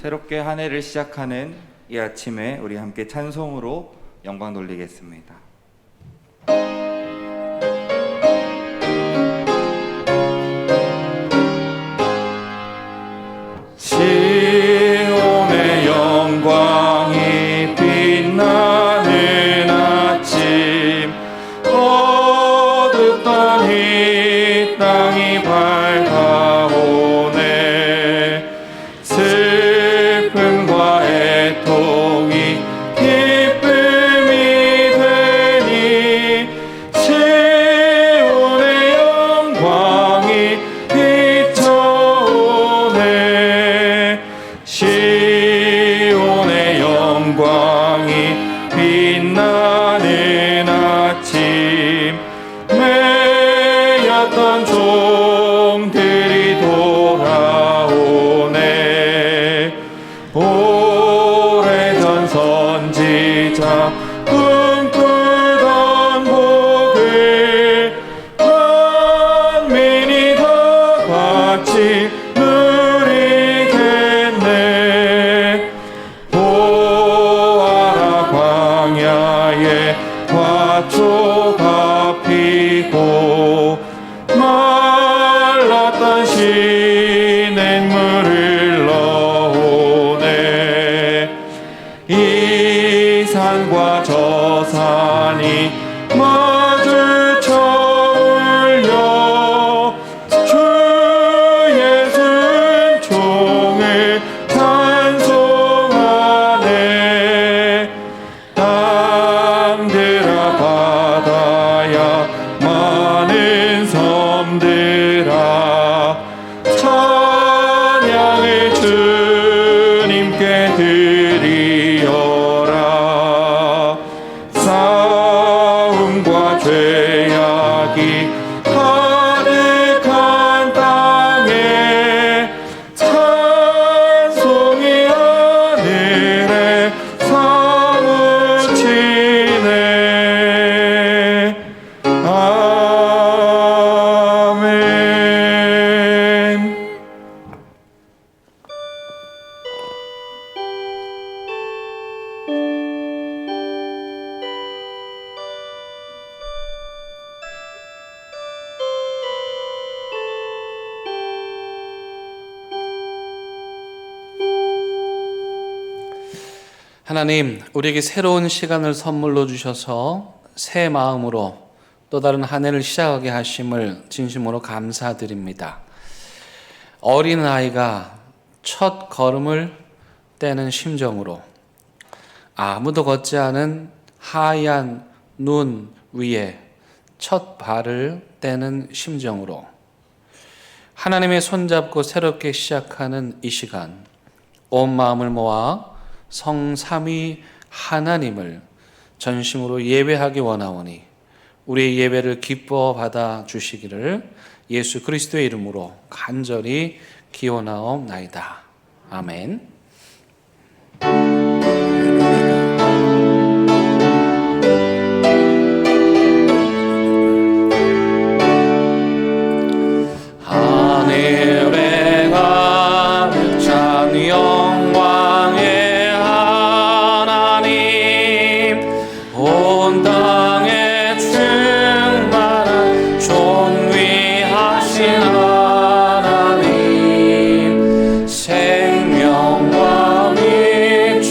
새롭게 한 해를 시작하는 이 아침에 우리 함께 찬송으로 영광 돌리겠습니다. 시온의 영광이 빛나는 아침, 어둡던 이 땅이 밝아오네. 슬픔과 애통이 기쁨이 되니 시온의 영광이 비춰오네. 시온의 영광이 빛나는 아침, 매였던 종들이 돌아오네. 오래전 선지자 꿈꾸던 복을 만민이 다 같이 누리겠네. 보아라, 광야에 화초가 피고 말랐던 시냇물을 넣어오네. 이 산과 저 산이 마주쳐 울려 주 예수는 종을 찬송하네. 땅들아 바다야 많은 섬들아 찬양을 주님께 드리어라. 싸움과 죄악이 가득한 땅에 찬송이 하늘에 사무치네. 아멘. 하나님, 우리에게 새로운 시간을 선물로 주셔서 새 마음으로 또 다른 한 해를 시작하게 하심을 진심으로 감사드립니다. 어린아이가 첫 걸음을 떼는 심정으로, 아무도 걷지 않은 하얀 눈 위에 첫 발을 떼는 심정으로 하나님의 손잡고 새롭게 시작하는 이 시간, 온 마음을 모아 성삼위 하나님을 전심으로 예배하기 원하오니 우리의 예배를 기뻐 받아 주시기를 예수 그리스도의 이름으로 간절히 기원하옵나이다. 아멘. 하늘에 가득 찬 영광의 하나님, 온 땅에 충만한 존귀하신 하나님, 생명과 및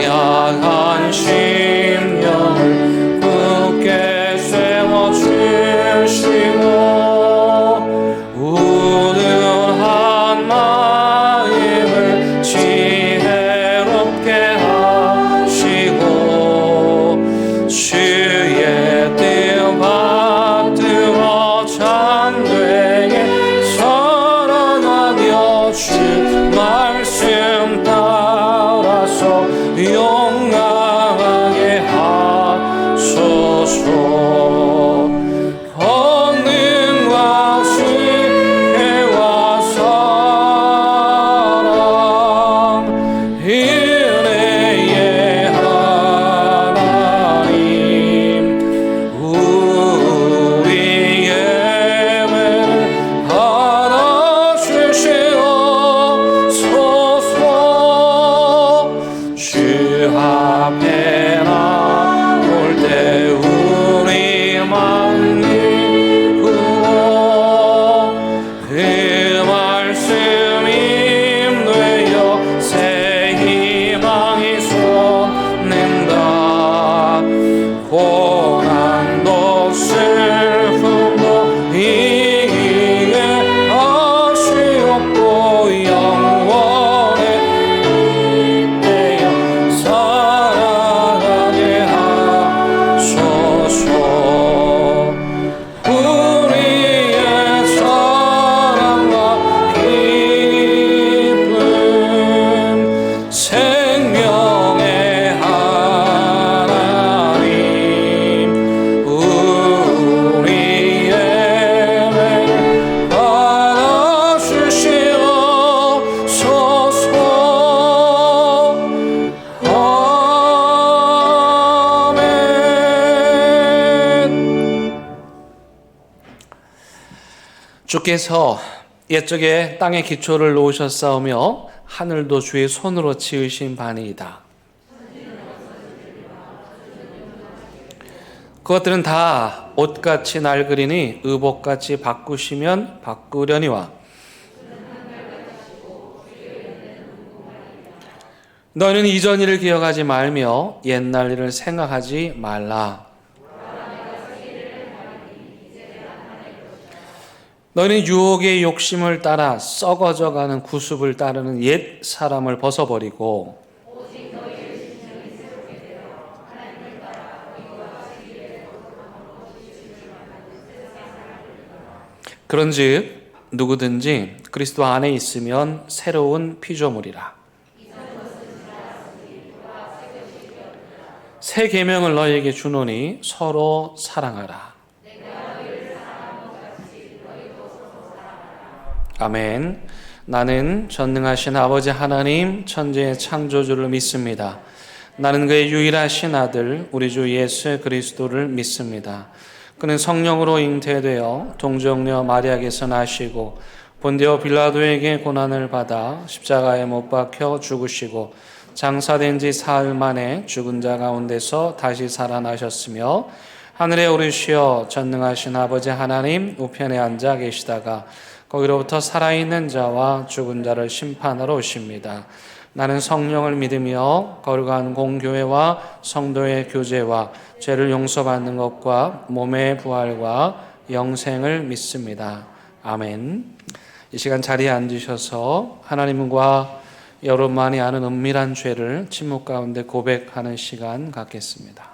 연약한 심령을 굳게 세워주시고 우둔한 마음을 지혜롭게 하시고 주의 뜻 받들어 참되게 살아가며 주 말씀 따라서 용감하게 하소서. 권능과 지혜와 사랑 은혜의 하나님 우리의 예배를 받아주시옵소서. 주 앞에 나올 때 우리만 믿고 그 말씀 힘되어 새 희망이 솟는다. 고난도 슬픔도 이기게 하시옵고 영원에 되어 살아가게 하소서. 우리의 사랑과 기쁨 생명의 하나님 우리의 예배를 받아주시옵소서. 아멘. 주께서 옛적에 땅에 기초를 놓으셨사오며 하늘도 주의 손으로 지으신 바니이다. 그것들은 다 옷같이 낡으리니 의복같이 바꾸시면 바꾸려니와 너희는 이전 일을 기억하지 말며 옛날 일을 생각하지 말라. 너희는 유혹의 욕심을 따라 썩어져가는 구습을 따르는 옛 사람을 벗어버리고 그런즉 누구든지 그리스도 안에 있으면 새로운 피조물이라. 새 계명을 너희에게 주노니 서로 사랑하라. 아멘. 나는 전능하신 아버지 하나님 천지의 창조주를 믿습니다. 나는 그의 유일하신 아들 우리 주 예수 그리스도를 믿습니다. 그는 성령으로 잉태되어 동정녀 마리아에게서 나시고 본디오 빌라도에게 고난을 받아 십자가에 못 박혀 죽으시고 장사된 지 사흘 만에 죽은 자 가운데서 다시 살아나셨으며 하늘에 오르시어 전능하신 아버지 하나님 우편에 앉아 계시다가 거기로부터 살아있는 자와 죽은 자를 심판하러 오십니다. 나는 성령을 믿으며 거룩한 공교회와 성도의 교제와 죄를 용서받는 것과 몸의 부활과 영생을 믿습니다. 아멘. 이 시간 자리에 앉으셔서 하나님과 여러분만이 아는 은밀한 죄를 침묵 가운데 고백하는 시간 갖겠습니다.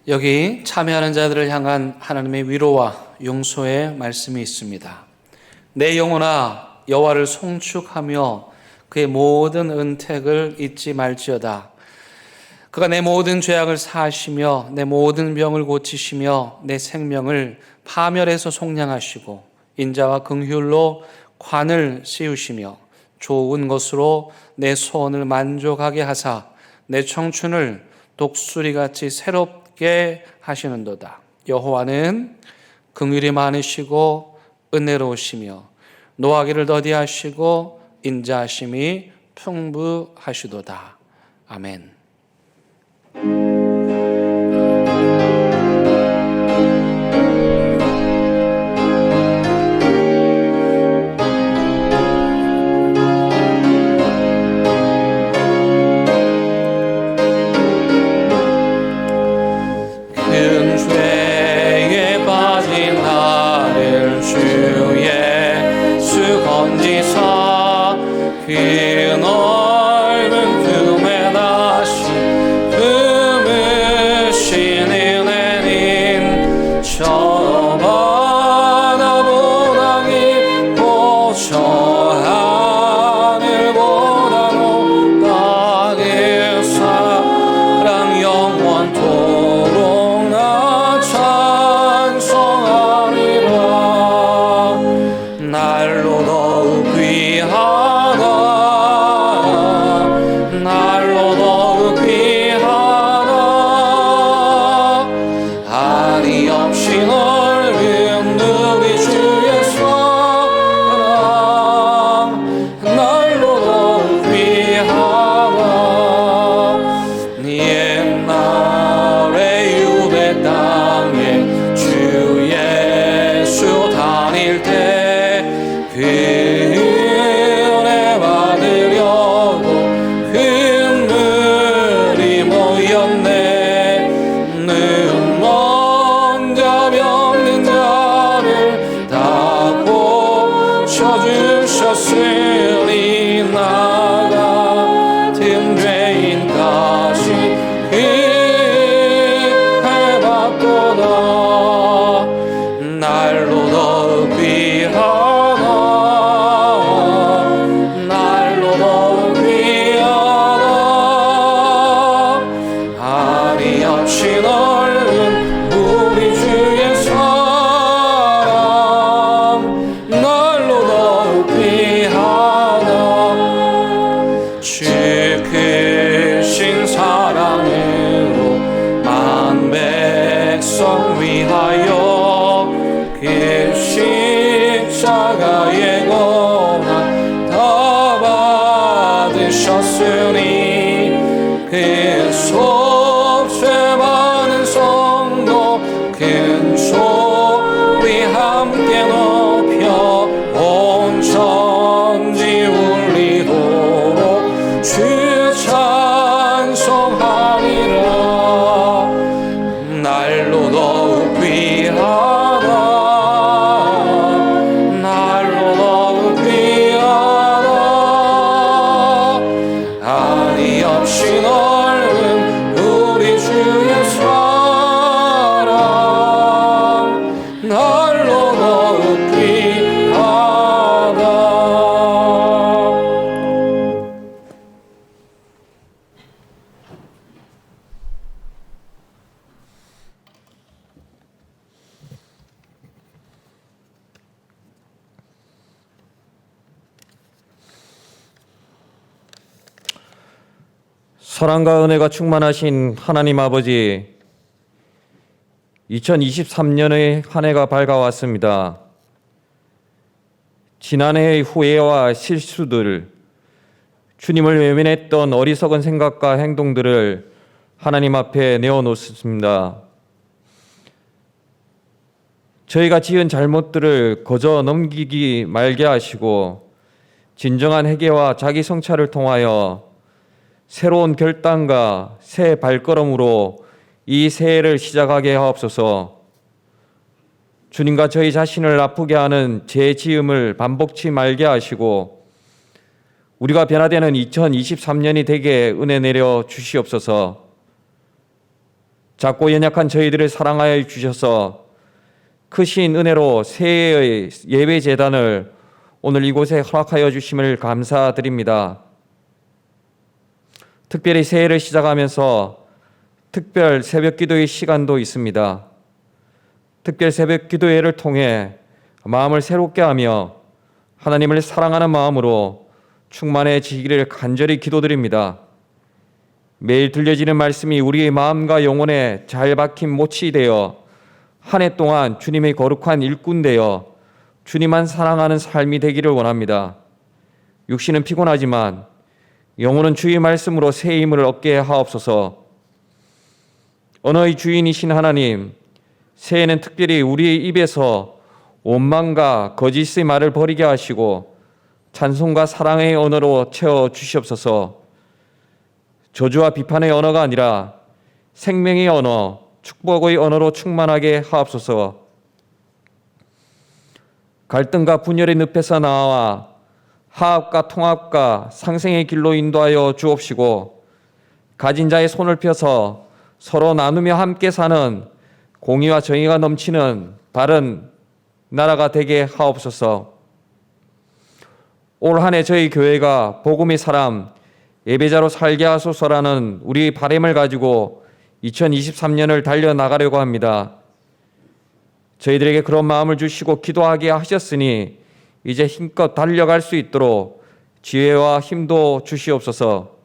여기 참여하는 자들을 향한 하나님의 위로와 용서의 말씀이 있습니다. 내 영혼아 여호와를 송축하며 그의 모든 은택을 잊지 말지어다. 그가 내 모든 죄악을 사하시며 내 모든 병을 고치시며 내 생명을 파멸해서 속량하시고 인자와 긍휼로 관을 씌우시며 좋은 것으로 내 소원을 만족하게 하사 내 청춘을 독수리같이 새롭게 하시는도다. 여호와는 긍휼이 많으시고 은혜로우시며 노하기를 더디하시고 인자하심이 풍부하시도다. 아멘. 큰 죄에 빠진 나를 주 예수 건지사 그 넓은 품에 다시 품으신 은혜는 저 바다보다 깊고 저 하늘보다 높다. 그 사랑 영원토록 나 찬송하리라. 날로 더욱 귀하다. 날로 더욱 귀하다. 한이 없이 넓은 우리 주의 사랑 날로 더욱 귀하다. 옛날에 유대 땅에 주 예수 다닐 때 그 은혜 받으려고 큰 물이 모였네. 는 먼저 병든 자를 다 고쳐주셨으니 나 같은 죄인까지 은혜받도다. 날로 더욱 귀하다. 날로 더욱 귀하다. 한이 없이 넓은 우리 주의 사랑 날로 더욱 귀하다. 주 크신 사랑으로 만 백성 위하여 그 십자가의 고난 다 받으셨으니 그 속죄 받은 성도 큰 소리 함께 높여 온 천지 울리도록 주 찬송하리라. 날로 더욱 귀하다. 날로 더욱 귀하다. 한이 없이 넓은 우리 주의 사랑 날로 더욱 귀하다. 사랑과 은혜가 충만하신 하나님 아버지, 2023년의 한 해가 밝아왔습니다. 지난해의 후회와 실수들, 주님을 외면했던 어리석은 생각과 행동들을 하나님 앞에 내어놓습니다. 저희가 지은 잘못들을 거저 넘기기 말게 하시고 진정한 회개와 자기 성찰을 통하여 새로운 결단과 새 발걸음으로 이 새해를 시작하게 하옵소서. 주님과 저희 자신을 아프게 하는 죄 지음을 반복치 말게 하시고 우리가 변화되는 2023년이 되게 은혜 내려 주시옵소서. 작고 연약한 저희들을 사랑하여 주셔서 크신 은혜로 새해의 예배 제단을 오늘 이곳에 허락하여 주심을 감사드립니다. 특별히 새해를 시작하면서 특별 새벽 기도의 시간도 있습니다. 특별 새벽 기도회를 통해 마음을 새롭게 하며 하나님을 사랑하는 마음으로 충만해지기를 간절히 기도드립니다. 매일 들려지는 말씀이 우리의 마음과 영혼에 잘 박힌 못이 되어 한 해 동안 주님의 거룩한 일꾼 되어 주님만 사랑하는 삶이 되기를 원합니다. 육신은 피곤하지만 영혼은 주의 말씀으로 새 힘을 얻게 하옵소서. 언어의 주인이신 하나님, 새해에는 특별히 우리의 입에서 원망과 거짓의 말을 버리게 하시고 찬송과 사랑의 언어로 채워 주시옵소서. 저주와 비판의 언어가 아니라 생명의 언어, 축복의 언어로 충만하게 하옵소서. 갈등과 분열의 늪에서 나와 화합과 통합과 상생의 길로 인도하여 주옵시고 가진 자의 손을 펴서 서로 나누며 함께 사는 공의와 정의가 넘치는 바른 나라가 되게 하옵소서. 올 한 해 저희 교회가 복음의 사람, 예배자로 살게 하소서라는 우리 바람을 가지고 2023년을 달려나가려고 합니다. 저희들에게 그런 마음을 주시고 기도하게 하셨으니 이제 힘껏 달려갈 수 있도록 지혜와 힘도 주시옵소서.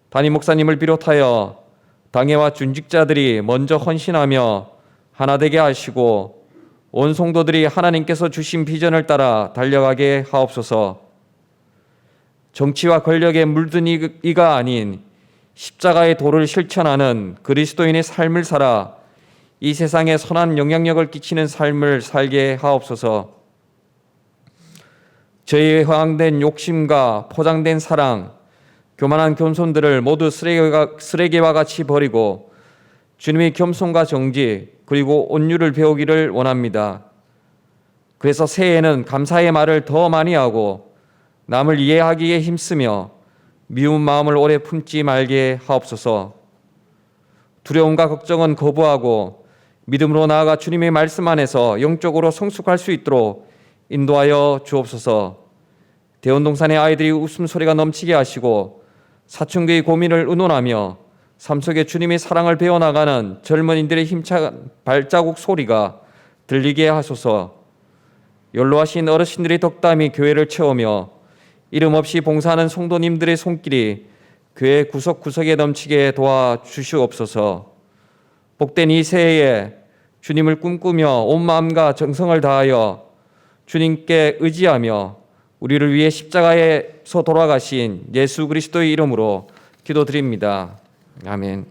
담임 목사님을 비롯하여 당회와 준직자들이 먼저 헌신하며 하나 되게 하시고 온 성도들이 하나님께서 주신 비전을 따라 달려가게 하옵소서. 정치와 권력에 물든 이가 아닌 십자가의 도를 실천하는 그리스도인의 삶을 살아 이 세상에 선한 영향력을 끼치는 삶을 살게 하옵소서. 저희의 허황된 욕심과 포장된 사랑, 교만한 겸손들을 모두 쓰레기와 같이 버리고 주님의 겸손과 정직 그리고 온유를 배우기를 원합니다. 그래서 새해에는 감사의 말을 더 많이 하고 남을 이해하기에 힘쓰며 미운 마음을 오래 품지 말게 하옵소서. 두려움과 걱정은 거부하고 믿음으로 나아가 주님의 말씀 안에서 영적으로 성숙할 수 있도록 인도하여 주옵소서. 대원동산의 아이들이 웃음소리가 넘치게 하시고 사춘기의 고민을 의논하며 삶 속에 주님의 사랑을 배워나가는 젊은이들의 힘찬 발자국 소리가 들리게 하소서. 연로하신 어르신들의 덕담이 교회를 채우며 이름 없이 봉사하는 성도님들의 손길이 교회 구석구석에 넘치게 도와주시옵소서. 복된 이 새해에 주님을 꿈꾸며 온 마음과 정성을 다하여 주님께 의지하며 우리를 위해 십자가에서 돌아가신 예수 그리스도의 이름으로 기도드립니다. 아멘.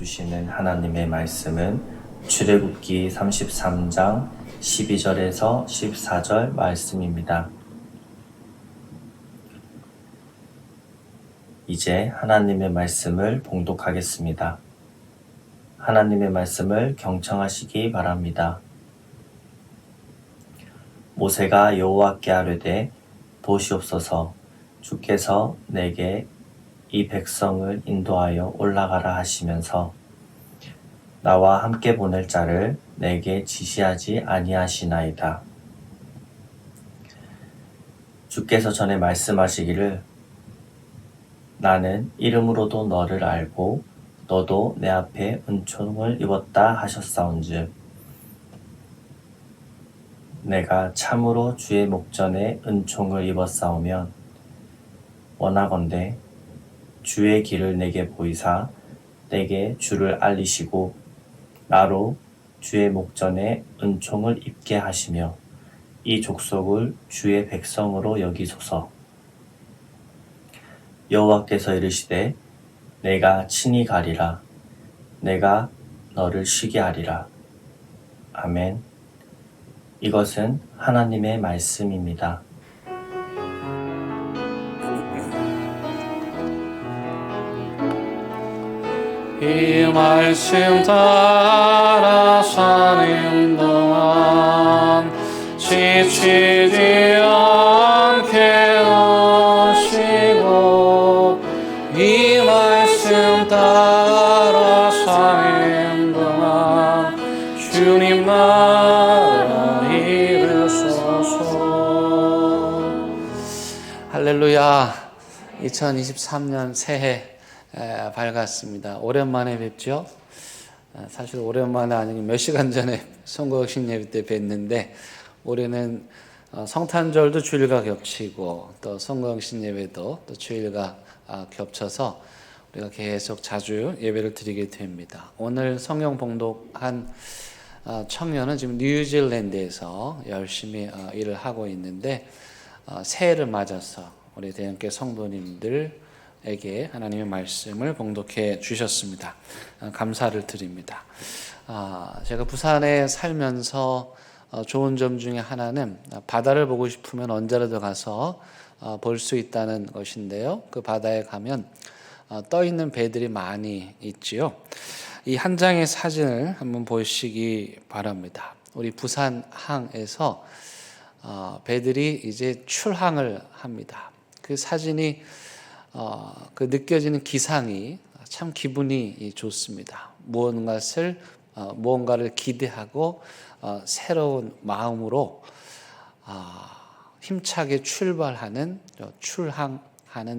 주시는 하나님의 말씀은 출애굽기 33장 12절에서 14절 말씀입니다. 이제 하나님의 말씀을 봉독하겠습니다. 하나님의 말씀을 경청하시기 바랍니다. 모세가 여호와께 아뢰되 보시옵소서, 주께서 내게 이 백성을 인도하여 올라가라 하시면서 나와 함께 보낼 자를 내게 지시하지 아니하시나이다. 주께서 전에 말씀하시기를 나는 이름으로도 너를 알고 너도 내 앞에 은총을 입었다 하셨사온즉 내가 참으로 주의 목전에 은총을 입었사오면 원하건대 주의 길을 내게 보이사 내게 주를 알리시고 나로 주의 목전에 은총을 입게 하시며 이 족속을 주의 백성으로 여기소서. 여호와께서 이르시되 내가 친히 가리라. 내가 너를 쉬게 하리라. 아멘. 이것은 하나님의 말씀입니다. 이 말씀 따라 사는 동안 지치지 않게 하시고 이 말씀 따라 사는 동안 주님 나라 이루소서. 할렐루야. 2023년 새해 밝았습니다. 오랜만에 뵙죠. 사실 오랜만에 아니고 몇 시간 전에 성거신 예배 때 뵀는데 올해는 성탄절도 주일과 겹치고 또 성거신 예배도 또 주일과 겹쳐서 우리가 계속 자주 예배를 드리게 됩니다. 오늘 성경 봉독한 청년은 지금 뉴질랜드에서 열심히 일을 하고 있는데 새해를 맞아서 우리 대형교 성도님들 에게 하나님의 말씀을 봉독해 주셨습니다. 감사를 드립니다. 제가 부산에 살면서 좋은 점 중에 하나는 바다를 보고 싶으면 언제라도 가서 볼 수 있다는 것인데요. 그 바다에 가면 떠 있는 배들이 많이 있지요. 이 한 장의 사진을 한번 보시기 바랍니다. 우리 부산항에서 배들이 이제 출항을 합니다. 그 사진이 그 느껴지는 기상이 참 기분이 좋습니다. 무언가를 기대하고 새로운 마음으로 힘차게 출항하는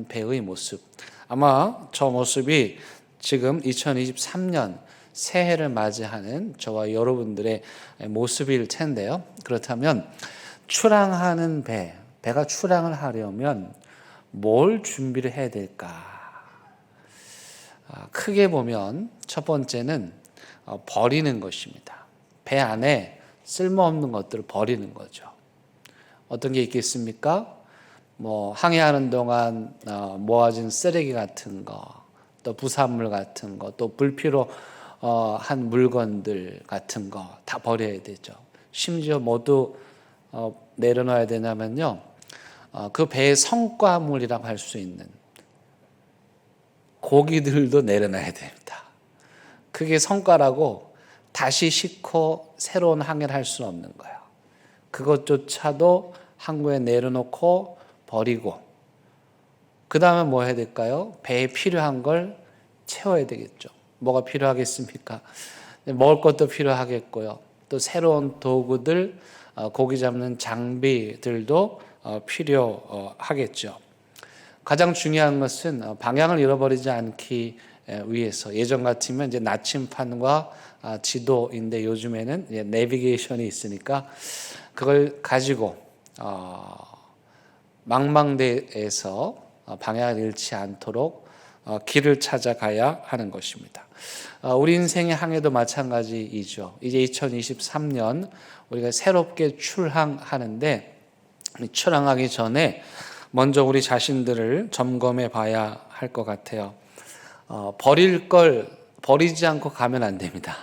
배의 모습. 아마 저 모습이 지금 2023년 새해를 맞이하는 저와 여러분들의 모습일 텐데요. 그렇다면 출항하는 배가 출항을 하려면 뭘 준비를 해야 될까? 크게 보면 첫 번째는 버리는 것입니다. 배 안에 쓸모없는 것들을 버리는 거죠. 어떤 게 있겠습니까? 항해하는 동안 모아진 쓰레기 같은 거, 또 부산물 같은 거, 또 불필요한 물건들 같은 거 다 버려야 되죠. 심지어 모두 내려놔야 되냐면요. 그 배의 성과물이라고 할 수 있는 고기들도 내려놔야 됩니다. 그게 성과라고 다시 싣고 새로운 항해를 할 수는 없는 거예요. 그것조차도 항구에 내려놓고 버리고 그 다음에 뭐 해야 될까요? 배에 필요한 걸 채워야 되겠죠. 뭐가 필요하겠습니까? 먹을 것도 필요하겠고요. 또 새로운 도구들, 고기 잡는 장비들도 필요하겠죠. 가장 중요한 것은 방향을 잃어버리지 않기 위해서 예전 같으면 이제 나침판과 지도인데 요즘에는 내비게이션이 있으니까 그걸 가지고 망망대해에서 방향을 잃지 않도록 길을 찾아가야 하는 것입니다. 우리 인생의 항해도 마찬가지이죠. 이제 2023년 우리가 새롭게 출항하는데 출항하기 전에 먼저 우리 자신들을 점검해 봐야 할 것 같아요. 버릴 걸 버리지 않고 가면 안 됩니다.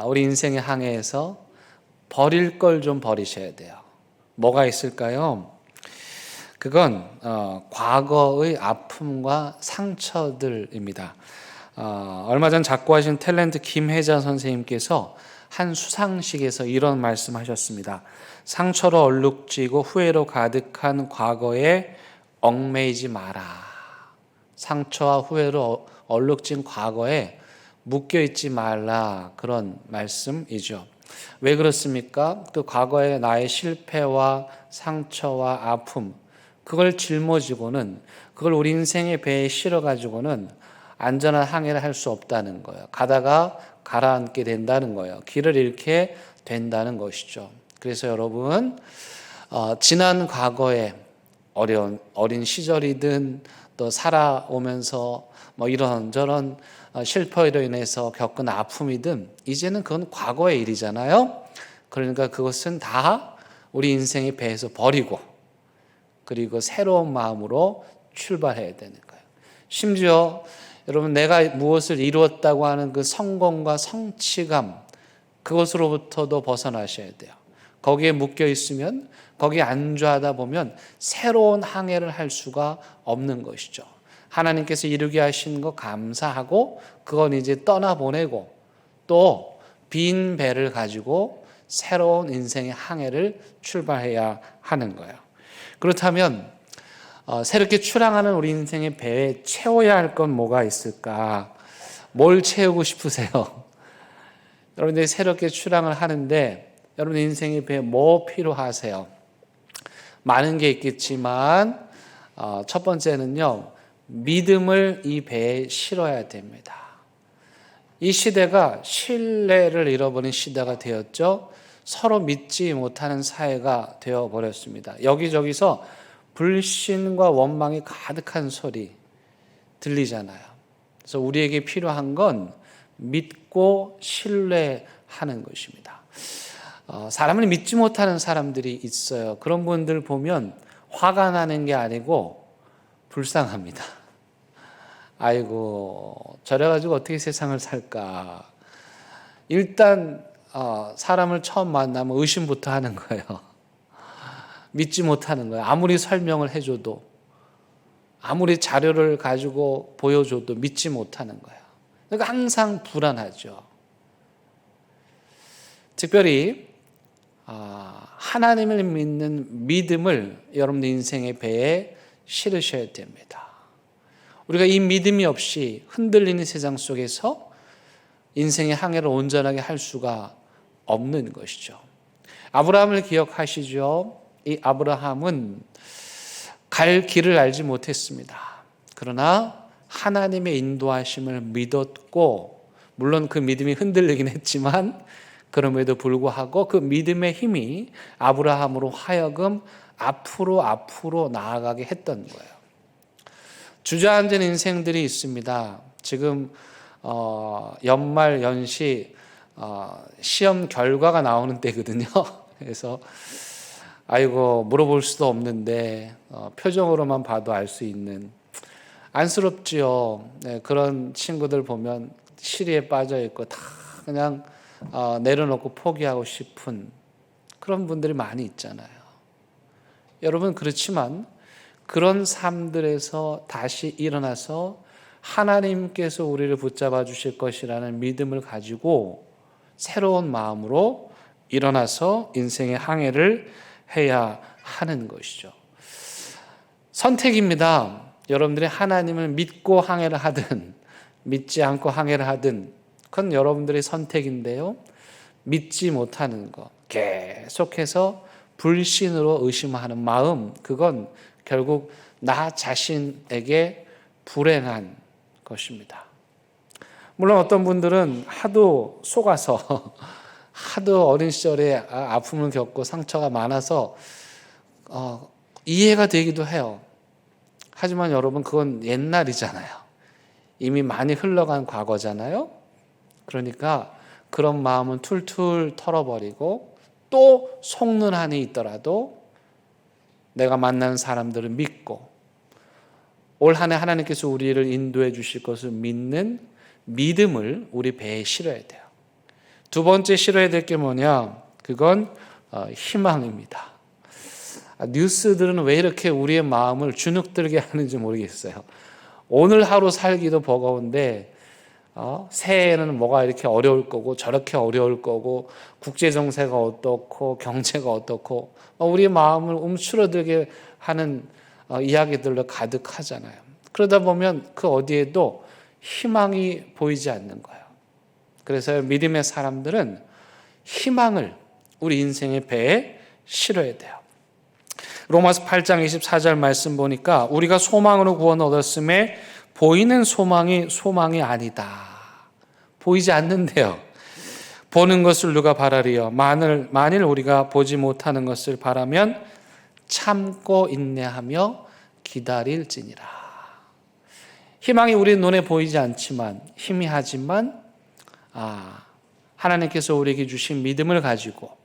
우리 인생의 항해에서 버릴 걸 좀 버리셔야 돼요. 뭐가 있을까요? 그건 과거의 아픔과 상처들입니다. 얼마 전 작고하신 탤런트 김혜자 선생님께서 한 수상식에서 이런 말씀하셨습니다. 상처로 얼룩지고 후회로 가득한 과거에 얽매이지 마라. 상처와 후회로 얼룩진 과거에 묶여있지 말라. 그런 말씀이죠. 왜 그렇습니까? 그 과거의 나의 실패와 상처와 아픔, 그걸 짊어지고는, 그걸 우리 인생의 배에 실어가지고는 안전한 항해를 할 수 없다는 거예요. 가다가 가라앉게 된다는 거예요. 길을 잃게 된다는 것이죠. 그래서 여러분, 지난 과거에 어린 시절이든 또 살아오면서 뭐 이런저런 실패로 인해서 겪은 아픔이든 이제는 그건 과거의 일이잖아요. 그러니까 그것은 다 우리 인생의 배에서 버리고 그리고 새로운 마음으로 출발해야 되는 거예요. 심지어 여러분, 내가 무엇을 이루었다고 하는 그 성공과 성취감, 그것으로부터도 벗어나셔야 돼요. 거기에 묶여 있으면, 거기에 안주하다 보면 새로운 항해를 할 수가 없는 것이죠. 하나님께서 이루게 하신 거 감사하고 그건 이제 떠나보내고 또 빈 배를 가지고 새로운 인생의 항해를 출발해야 하는 거예요. 그렇다면 새롭게 출항하는 우리 인생의 배에 채워야 할 건 뭐가 있을까? 뭘 채우고 싶으세요? 여러분들이 새롭게 출항을 하는데 여러분 인생의 배에 뭐 필요하세요? 많은 게 있겠지만 첫 번째는요, 믿음을 이 배에 실어야 됩니다. 이 시대가 신뢰를 잃어버린 시대가 되었죠. 서로 믿지 못하는 사회가 되어버렸습니다. 여기저기서 불신과 원망이 가득한 소리 들리잖아요. 그래서 우리에게 필요한 건 믿고 신뢰하는 것입니다. 사람을 믿지 못하는 사람들이 있어요. 그런 분들 보면 화가 나는 게 아니고 불쌍합니다. 아이고, 저래가지고 어떻게 세상을 살까. 일단 사람을 처음 만나면 의심부터 하는 거예요. 믿지 못하는 거예요. 아무리 설명을 해줘도, 아무리 자료를 가지고 보여줘도 믿지 못하는 거예요. 그러니까 항상 불안하죠. 특별히 하나님을 믿는 믿음을 여러분의 인생의 배에 실으셔야 됩니다. 우리가 이 믿음이 없이 흔들리는 세상 속에서 인생의 항해를 온전하게 할 수가 없는 것이죠. 아브라함을 기억하시죠? 이 아브라함은 갈 길을 알지 못했습니다. 그러나 하나님의 인도하심을 믿었고, 물론 그 믿음이 흔들리긴 했지만 그럼에도 불구하고 그 믿음의 힘이 아브라함으로 하여금 앞으로 나아가게 했던 거예요. 주저앉은 인생들이 있습니다. 지금 연말 연시 시험 결과가 나오는 때거든요. 그래서 아이고, 물어볼 수도 없는데 표정으로만 봐도 알 수 있는, 안쓰럽지요. 네, 그런 친구들 보면 시리에 빠져 있고 다 그냥 내려놓고 포기하고 싶은 그런 분들이 많이 있잖아요. 여러분, 그렇지만 그런 삶들에서 다시 일어나서 하나님께서 우리를 붙잡아 주실 것이라는 믿음을 가지고 새로운 마음으로 일어나서 인생의 항해를 해야 하는 것이죠. 선택입니다. 여러분들이 하나님을 믿고 항해를 하든 믿지 않고 항해를 하든 그건 여러분들의 선택인데요. 믿지 못하는 것, 계속해서 불신으로 의심하는 마음, 그건 결국 나 자신에게 불행한 것입니다. 물론 어떤 분들은 하도 속아서 하도 어린 시절에 아픔을 겪고 상처가 많아서 이해가 되기도 해요. 하지만 여러분, 그건 옛날이잖아요. 이미 많이 흘러간 과거잖아요. 그러니까 그런 마음은 툴툴 털어버리고 또 속는 한이 있더라도 내가 만나는 사람들을 믿고 올 한 해 하나님께서 우리를 인도해 주실 것을 믿는 믿음을 우리 배에 실어야 돼요. 두 번째 실어야 될 게 뭐냐? 그건 희망입니다. 뉴스들은 왜 이렇게 우리의 마음을 주눅들게 하는지 모르겠어요. 오늘 하루 살기도 버거운데 새해에는 뭐가 이렇게 어려울 거고 저렇게 어려울 거고 국제 정세가 어떻고 경제가 어떻고 우리의 마음을 움츠러들게 하는 이야기들로 가득하잖아요. 그러다 보면 그 어디에도 희망이 보이지 않는 거예요. 그래서 믿음의 사람들은 희망을 우리 인생의 배에 실어야 돼요. 로마서 8장 24절 말씀 보니까 우리가 소망으로 구원 얻었음에 보이는 소망이 아니다. 보이지 않는데요. 보는 것을 누가 바라리요? 만일 우리가 보지 못하는 것을 바라면 참고 인내하며 기다릴지니라. 희망이 우리 눈에 보이지 않지만 희미하지만 하나님께서 우리에게 주신 믿음을 가지고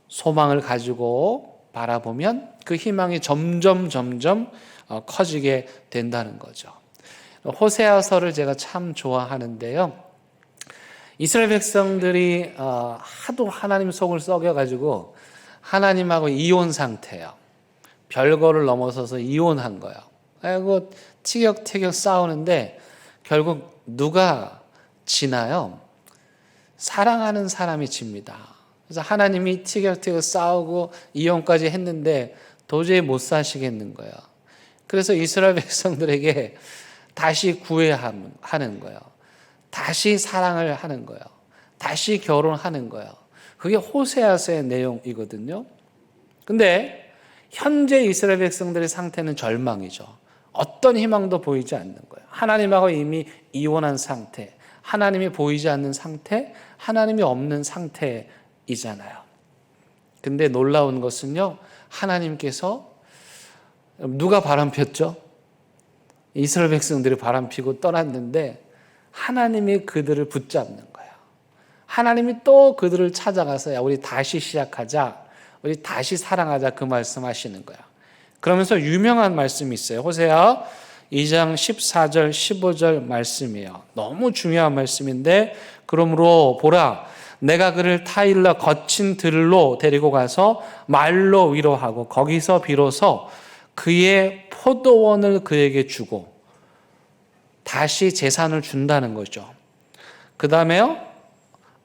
소망을 가지고 바라보면 그 희망이 점점 커지게 된다는 거죠. 호세아서를 제가 참 좋아하는데요. 이스라엘 백성들이 하도 하나님 속을 썩여가지고 하나님하고 이혼 상태예요. 별거를 넘어서서 이혼한 거예요. 그리고 티격태격 싸우는데 결국 누가 지나요? 사랑하는 사람이 집니다. 그래서 하나님이 티격태격 싸우고 이혼까지 했는데 도저히 못 사시겠는 거예요. 그래서 이스라엘 백성들에게 다시 구애하는 거예요. 다시 사랑을 하는 거예요. 다시 결혼하는 거예요. 그게 호세아서의 내용이거든요. 근데 현재 이스라엘 백성들의 상태는 절망이죠. 어떤 희망도 보이지 않는 거예요. 하나님하고 이미 이혼한 상태, 하나님이 보이지 않는 상태, 하나님이 없는 상태이잖아요. 근데 놀라운 것은요, 하나님께서 누가 바람폈죠? 이스라엘 백성들이 바람피고 떠났는데 하나님이 그들을 붙잡는 거예요. 하나님이 또 그들을 찾아가서 야, 우리 다시 시작하자, 우리 다시 사랑하자, 그 말씀하시는 거야. 그러면서 유명한 말씀이 있어요. 호세아 2장 14절 15절 말씀이에요. 너무 중요한 말씀인데, 그러므로 보라, 내가 그를 타일러 거친 들로 데리고 가서 말로 위로하고 거기서 비로소 그의 포도원을 그에게 주고 다시 재산을 준다는 거죠. 그 다음에요,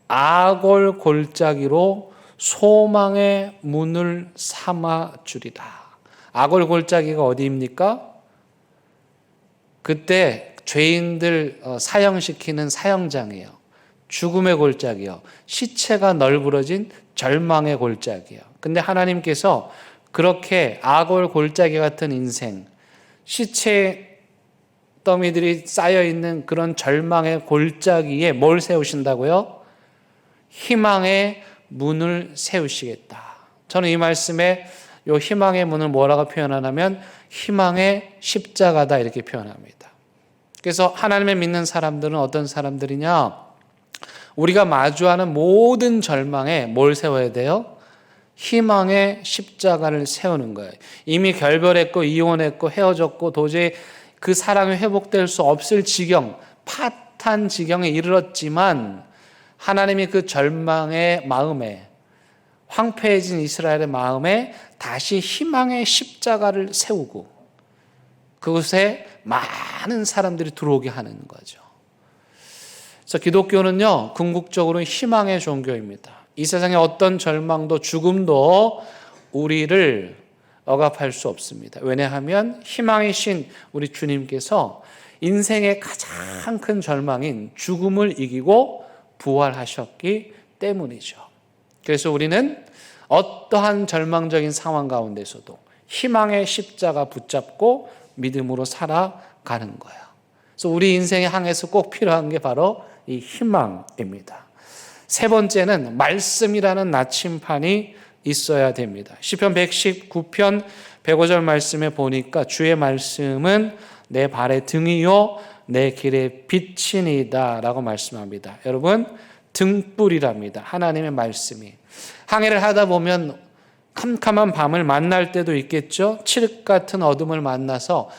아골 골짜기로 소망의 문을 삼아 주리라. 아골 골짜기가 어디입니까? 그때 죄인들 사형시키는 사형장이에요. 죽음의 골짜기요. 시체가 널브러진 절망의 골짜기요. 근데 하나님께서 그렇게 아골 골짜기 같은 인생, 시체 더미들이 쌓여있는 그런 절망의 골짜기에 뭘 세우신다고요? 희망의 문을 세우시겠다. 저는 이 말씀에 이 희망의 문을 뭐라고 표현하냐면 희망의 십자가다 이렇게 표현합니다. 그래서 하나님을 믿는 사람들은 어떤 사람들이냐? 우리가 마주하는 모든 절망에 뭘 세워야 돼요? 희망의 십자가를 세우는 거예요. 이미 결별했고 이혼했고 헤어졌고 도저히 그 사랑이 회복될 수 없을 지경, 파탄 지경에 이르렀지만 하나님이 그 절망의 마음에, 황폐해진 이스라엘의 마음에 다시 희망의 십자가를 세우고 그곳에 많은 사람들이 들어오게 하는 거죠. 그래서 기독교는요, 궁극적으로 희망의 종교입니다. 이 세상의 어떤 절망도 죽음도 우리를 억압할 수 없습니다. 왜냐하면 희망이신 우리 주님께서 인생의 가장 큰 절망인 죽음을 이기고 부활하셨기 때문이죠. 그래서 우리는 어떠한 절망적인 상황 가운데서도 희망의 십자가 붙잡고 믿음으로 살아가는 거예요. 그래서 우리 인생에 항해서 꼭 필요한 게 바로 이 희망입니다. 세 번째는 말씀이라는 나침판이 있어야 됩니다. 시편 119편 105절 말씀에 보니까 주의 말씀은 내 발의 등이요 내 길의 빛이니이다 라고 말씀합니다. 여러분, 등불이랍니다. 하나님의 말씀이. 항해를 하다 보면 캄캄한 밤을 만날 때도 있겠죠. 칠흑 같은 어둠을 만나서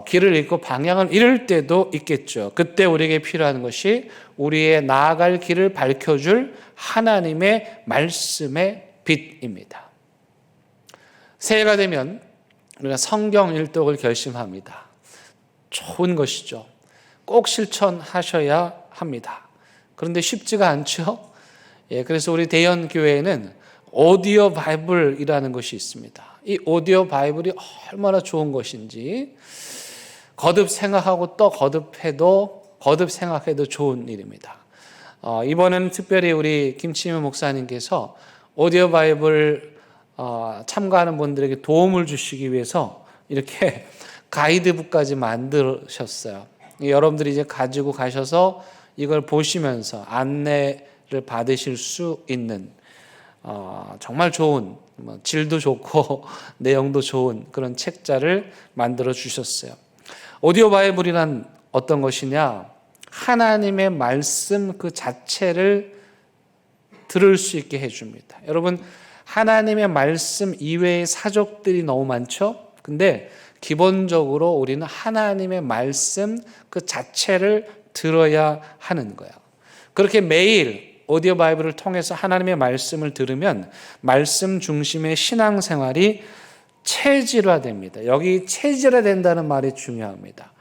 길을 잃고 방향을 잃을 때도 있겠죠. 그때 우리에게 필요한 것이 우리의 나아갈 길을 밝혀줄 하나님의 말씀의 빛입니다. 새해가 되면 우리가 성경 일독을 결심합니다. 좋은 것이죠. 꼭 실천하셔야 합니다. 그런데 쉽지가 않죠. 그래서 우리 대연교회에는 오디오 바이블이라는 것이 있습니다. 이 오디오 바이블이 얼마나 좋은 것인지 거듭 생각하고 또 거듭 생각해도 좋은 일입니다. 이번에는 특별히 우리 김치미 목사님께서 오디오 바이블 참가하는 분들에게 도움을 주시기 위해서 이렇게 가이드북까지 만드셨어요. 여러분들이 이제 가지고 가셔서 이걸 보시면서 안내를 받으실 수 있는 정말 좋은, 질도 좋고 내용도 좋은 그런 책자를 만들어 주셨어요. 오디오 바이블이란 어떤 것이냐? 하나님의 말씀 그 자체를 들을 수 있게 해줍니다. 여러분, 하나님의 말씀 이외의 사족들이 너무 많죠? 근데 기본적으로 우리는 하나님의 말씀 그 자체를 들어야 하는 거예요. 그렇게 매일 오디오 바이블을 통해서 하나님의 말씀을 들으면 말씀 중심의 신앙생활이 체질화됩니다. 여기 체질화된다는 말이 중요합니다.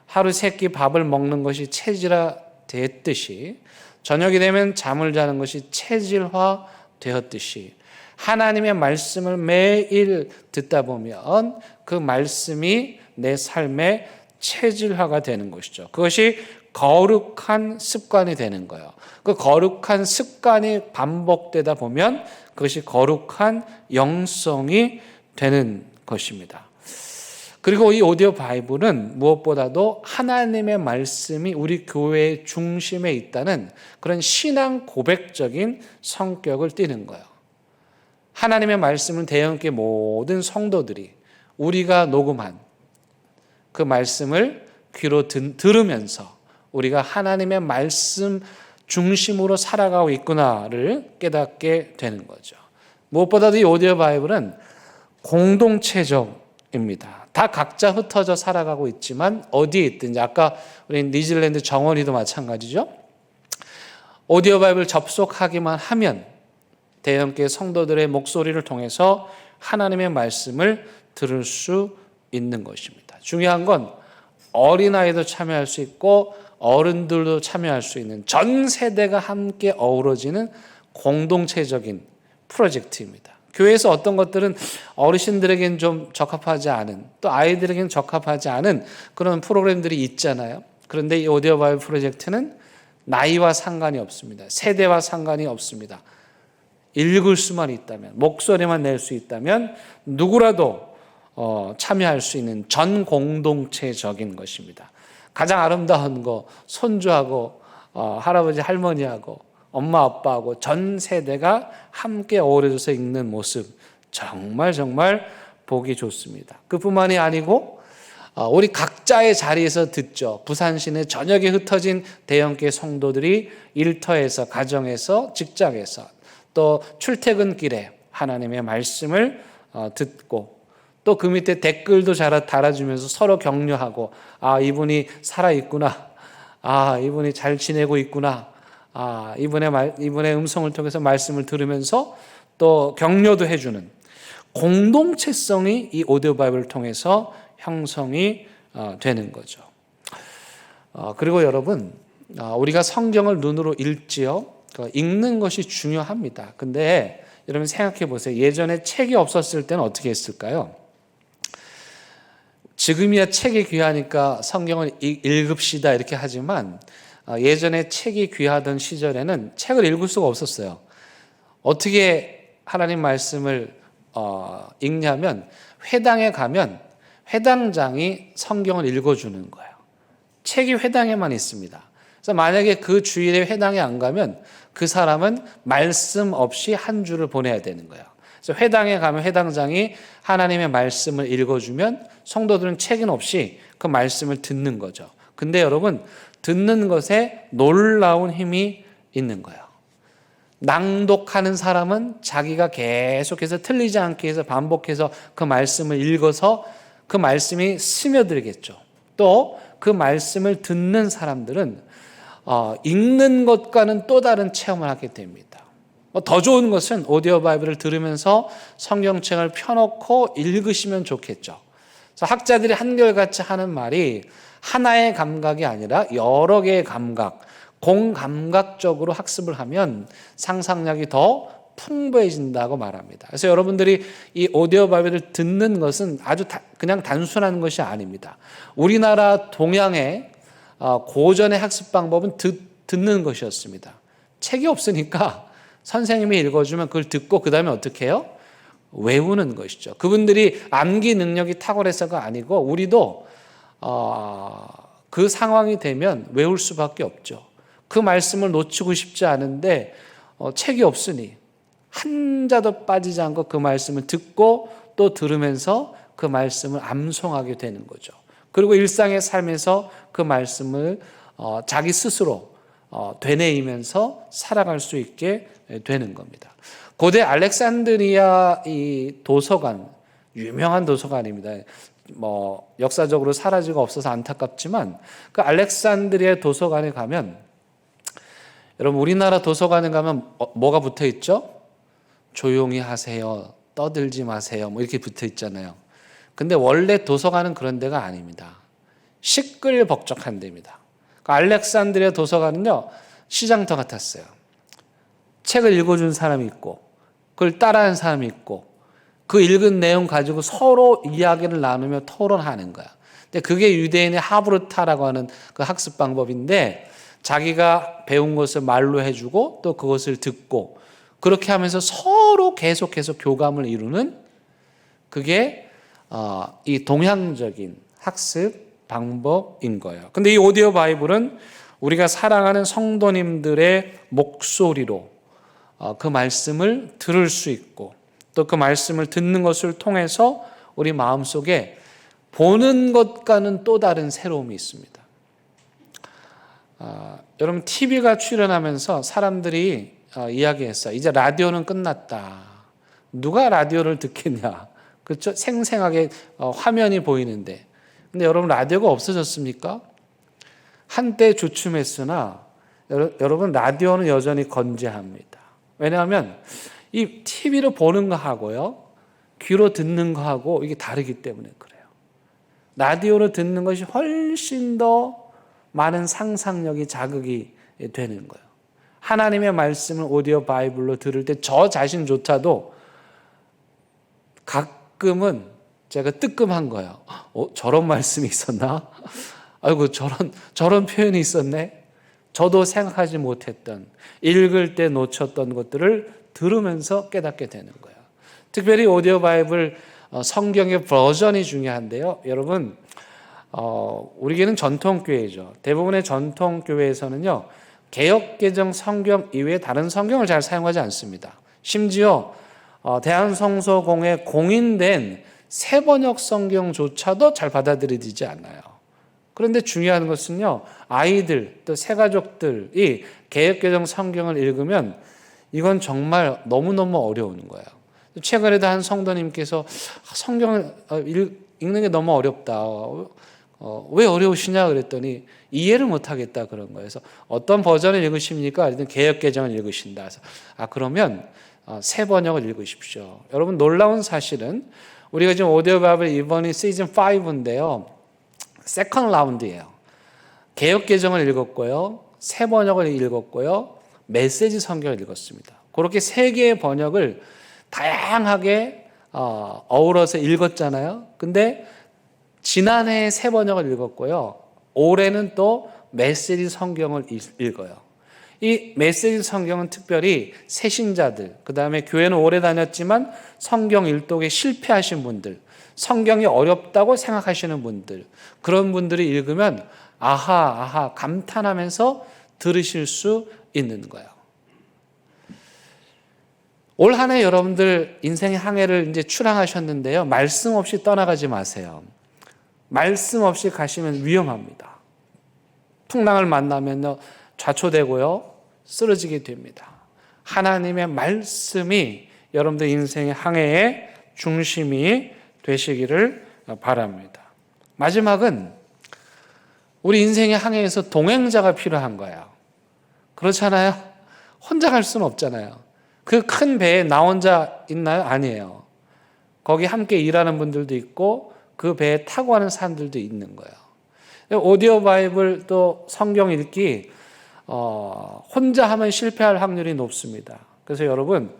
하루 세 끼 밥을 먹는 것이 체질화됐듯이 저녁이 되면 잠을 자는 것이 체질화되었듯이 하나님의 말씀을 매일 듣다 보면 그 말씀이 내 삶의 체질화가 되는 것이죠. 그것이 거룩한 습관이 되는 거예요. 그 거룩한 습관이 반복되다 보면 그것이 거룩한 영성이 되는 것입니다. 그리고 이 오디오 바이블은 무엇보다도 하나님의 말씀이 우리 교회의 중심에 있다는 그런 신앙 고백적인 성격을 띠는 거예요. 하나님의 말씀은 대형교회 모든 성도들이 우리가 녹음한 그 말씀을 귀로 들으면서 우리가 하나님의 말씀 중심으로 살아가고 있구나를 깨닫게 되는 거죠. 무엇보다도 이 오디오 바이블은 공동체적입니다. 다 각자 흩어져 살아가고 있지만 어디에 있든지 아까 우리 뉴질랜드 정원이도 마찬가지죠. 오디오 바이블 접속하기만 하면 대형교회 성도들의 목소리를 통해서 하나님의 말씀을 들을 수 있는 것입니다. 중요한 건 어린아이도 참여할 수 있고 어른들도 참여할 수 있는 전 세대가 함께 어우러지는 공동체적인 프로젝트입니다. 교회에서 어떤 것들은 어르신들에게는 좀 적합하지 않은 또 아이들에게는 적합하지 않은 그런 프로그램들이 있잖아요. 그런데 이 오디오 바이블 프로젝트는 나이와 상관이 없습니다. 세대와 상관이 없습니다. 읽을 수만 있다면 목소리만 낼 수 있다면 누구라도 참여할 수 있는 전 공동체적인 것입니다. 가장 아름다운 거 손주하고 할아버지 할머니하고 엄마 아빠하고 전 세대가 함께 어우러져서 읽는 모습 정말 보기 좋습니다. 그뿐만이 아니고 우리 각자의 자리에서 듣죠. 부산시내 저녁에 흩어진 대형교회 성도들이 일터에서 가정에서 직장에서 또 출퇴근길에 하나님의 말씀을 듣고 또 그 밑에 댓글도 달아주면서 서로 격려하고 이분이 살아있구나, 이분이 잘 지내고 있구나, 이분의 음성을 통해서 말씀을 들으면서 또 격려도 해주는 공동체성이 이 오디오 바이블을 통해서 형성이 되는 거죠. 그리고 여러분, 우리가 성경을 눈으로 읽지요. 읽는 것이 중요합니다. 근데 여러분 생각해 보세요. 예전에 책이 없었을 때는 어떻게 했을까요? 지금이야 책이 귀하니까 성경을 읽읍시다 이렇게 하지만 예전에 책이 귀하던 시절에는 책을 읽을 수가 없었어요. 어떻게 하나님 말씀을 읽냐면 회당에 가면 회당장이 성경을 읽어주는 거예요. 책이 회당에만 있습니다. 그래서 만약에 그 주일에 회당에 안 가면 그 사람은 말씀 없이 한 주를 보내야 되는 거예요. 그래서 회당에 가면 회당장이 하나님의 말씀을 읽어주면 성도들은 책임 없이 그 말씀을 듣는 거죠. 근데 여러분, 듣는 것에 놀라운 힘이 있는 거예요. 낭독하는 사람은 자기가 계속해서 틀리지 않게 해서 반복해서 그 말씀을 읽어서 그 말씀이 스며들겠죠. 또 그 말씀을 듣는 사람들은 읽는 것과는 또 다른 체험을 하게 됩니다. 더 좋은 것은 오디오 바이블을 들으면서 성경책을 펴놓고 읽으시면 좋겠죠. 그래서 학자들이 한결같이 하는 말이 하나의 감각이 아니라 여러 개의 감각, 공감각적으로 학습을 하면 상상력이 더 풍부해진다고 말합니다. 그래서 여러분들이 이 오디오 바이블을 듣는 것은 아주 그냥 단순한 것이 아닙니다. 우리나라 동양의 고전의 학습 방법은 듣는 것이었습니다. 책이 없으니까 선생님이 읽어주면 그걸 듣고 그 다음에 어떻게 해요? 외우는 것이죠. 그분들이 암기 능력이 탁월해서가 아니고 우리도 그 상황이 되면 외울 수밖에 없죠. 그 말씀을 놓치고 싶지 않은데 책이 없으니 한자도 빠지지 않고 그 말씀을 듣고 또 들으면서 그 말씀을 암송하게 되는 거죠. 그리고 일상의 삶에서 그 말씀을 자기 스스로 되뇌이면서 살아갈 수 있게 되는 겁니다. 고대 알렉산드리아 이 도서관, 유명한 도서관입니다. 역사적으로 사라지고 없어서 안타깝지만 그 알렉산드리아 도서관에 가면, 여러분 우리나라 도서관에 가면 뭐가 붙어 있죠? 조용히 하세요, 떠들지 마세요, 이렇게 붙어 있잖아요. 근데 원래 도서관은 그런 데가 아닙니다. 시끌벅적한 데입니다. 그 알렉산드리아 도서관은요, 시장터 같았어요. 책을 읽어준 사람이 있고 그걸 따라하는 사람이 있고 그 읽은 내용 가지고 서로 이야기를 나누며 토론하는 거야. 근데 그게 유대인의 하브르타라고 하는 그 학습 방법인데, 자기가 배운 것을 말로 해주고 또 그것을 듣고 그렇게 하면서 서로 계속해서 교감을 이루는, 그게 이 동양적인 학습 방법인 거예요. 근데 이 오디오 바이블은 우리가 사랑하는 성도님들의 목소리로 그 말씀을 들을 수 있고 또 그 말씀을 듣는 것을 통해서 우리 마음속에 보는 것과는 또 다른 새로움이 있습니다. 여러분 TV가 출연하면서 사람들이 이야기했어요. 이제 라디오는 끝났다. 누가 라디오를 듣겠냐. 그렇죠? 생생하게 화면이 보이는데. 근데 여러분 라디오가 없어졌습니까? 한때 주춤했으나 여러분 라디오는 여전히 건재합니다. 왜냐하면 이 TV로 보는 거하고요, 귀로 듣는 거하고 이게 다르기 때문에 그래요. 라디오로 듣는 것이 훨씬 더 많은 상상력이 자극이 되는 거예요. 하나님의 말씀을 오디오 바이블로 들을 때 저 자신조차도 가끔은 제가 뜨끔한 거예요. 저런 말씀이 있었나? 아이고 저런 표현이 있었네. 저도 생각하지 못했던, 읽을 때 놓쳤던 것들을 들으면서 깨닫게 되는 거예요. 특별히 오디오 바이블 성경의 버전이 중요한데요. 여러분 우리에게는 전통교회죠. 대부분의 전통교회에서는요, 개역개정 성경 이외에 다른 성경을 잘 사용하지 않습니다. 심지어 대한성서공회 공인된 새번역 성경조차도 잘 받아들여지지 않아요. 그런데 중요한 것은요, 아이들 또 새가족들이 개역개정 성경을 읽으면 이건 정말 너무너무 어려운 거예요. 최근에도 한 성도님께서 성경을 읽는 게 너무 어렵다. 왜 어려우시냐 그랬더니 이해를 못하겠다 그런 거예요. 그래서 어떤 버전을 읽으십니까? 아니면 개역개정을 읽으신다. 그래서 그러면 새 번역을 읽으십시오. 여러분 놀라운 사실은 우리가 지금 오디오 바이블 이번이 시즌 5인데요. 세컨드 라운드예요. 개역개정을 읽었고요, 새 번역을 읽었고요, 메시지 성경을 읽었습니다. 그렇게 세 개의 번역을 다양하게 어우러서 읽었잖아요. 근데 지난해에 새 번역을 읽었고요, 올해는 또 메시지 성경을 읽어요. 이 메시지 성경은 특별히 새신자들, 그 다음에 교회는 오래 다녔지만 성경 일독에 실패하신 분들, 성경이 어렵다고 생각하시는 분들, 그런 분들이 읽으면 아하 감탄하면서 들으실 수 있는 거예요. 올 한 해 여러분들 인생의 항해를 이제 출항하셨는데요, 말씀 없이 떠나가지 마세요. 말씀 없이 가시면 위험합니다. 풍랑을 만나면 좌초되고요, 쓰러지게 됩니다. 하나님의 말씀이 여러분들 인생의 항해의 중심이 되시기를 바랍니다. 마지막은 우리 인생의 항해에서 동행자가 필요한 거예요. 그렇잖아요? 혼자 갈 수는 없잖아요. 그 큰 배에 나 혼자 있나요? 아니에요. 거기 함께 일하는 분들도 있고 그 배에 타고 가는 사람들도 있는 거예요. 오디오 바이블 또 성경 읽기 혼자 하면 실패할 확률이 높습니다. 그래서 여러분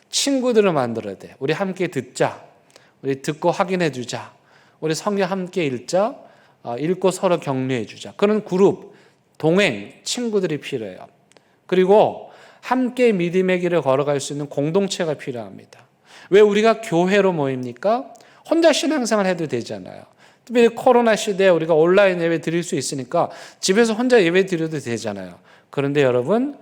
친구들을 만들어야 돼요. 우리 함께 듣자. 우리 듣고 확인해 주자. 우리 성경 함께 읽자. 읽고 서로 격려해 주자. 그런 그룹, 동행, 친구들이 필요해요. 그리고 함께 믿음의 길을 걸어갈 수 있는 공동체가 필요합니다. 왜 우리가 교회로 모입니까? 혼자 신앙생활 해도 되잖아요. 특별히 코로나 시대에 우리가 온라인 예배 드릴 수 있으니까 집에서 혼자 예배 드려도 되잖아요. 그런데 여러분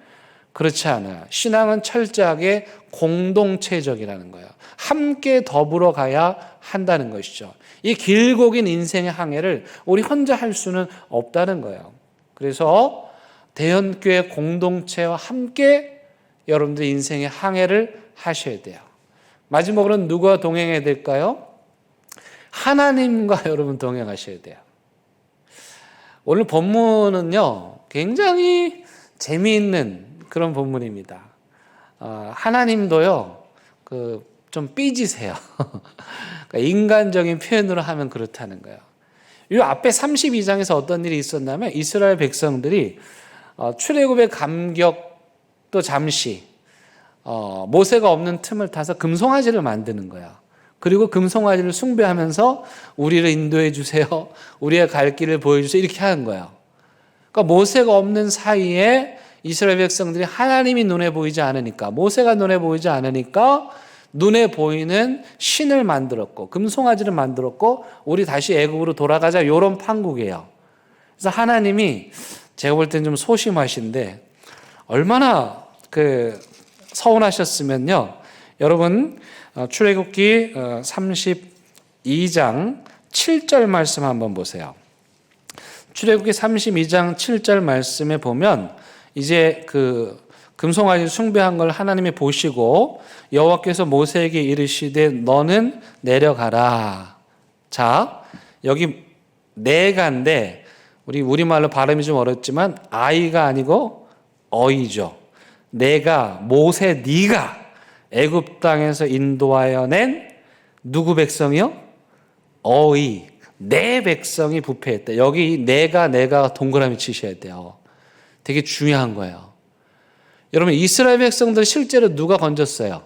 그렇지 않아요. 신앙은 철저하게 공동체적이라는 거예요. 함께 더불어 가야 한다는 것이죠. 이 길고 긴 인생의 항해를 우리 혼자 할 수는 없다는 거예요. 그래서 대형교회 공동체와 함께 여러분들 인생의 항해를 하셔야 돼요. 마지막으로는 누구와 동행해야 될까요? 하나님과 여러분 동행하셔야 돼요. 오늘 본문은요 굉장히 재미있는 그런 본문입니다. 하나님도요 좀 삐지세요. 그러니까 인간적인 표현으로 하면 그렇다는 거예요. 이 앞에 32장에서 어떤 일이 있었냐면 이스라엘 백성들이 출애굽의 감격도 잠시 모세가 없는 틈을 타서 금송아지를 만드는 거야. 그리고 금송아지를 숭배하면서 우리를 인도해 주세요. 우리의 갈 길을 보여주세요. 이렇게 하는 거예요. 그러니까 모세가 없는 사이에 이스라엘 백성들이 하나님이 눈에 보이지 않으니까, 모세가 눈에 보이지 않으니까 눈에 보이는 신을 만들었고 금송아지를 만들었고 우리 다시 애굽으로 돌아가자 이런 판국이에요. 그래서 하나님이 제가 볼 땐 좀 소심하신데 얼마나 서운하셨으면요. 여러분 출애굽기 32장 7절 말씀 한번 보세요. 출애굽기 32장 7절 말씀에 보면 이제 금송아지 숭배한 걸 하나님이 보시고 여호와께서 모세에게 이르시되 너는 내려가라. 자, 여기 내가인데 우리말로 발음이 좀 어렵지만 아이가 아니고 어이죠. 내가 모세 네가 애굽 땅에서 인도하여 낸 누구 백성이요? 어이 내 백성이 부패했다. 여기 내가 동그라미 치셔야 돼요. 되게 중요한 거예요. 여러분 이스라엘 백성들 실제로 누가 건졌어요?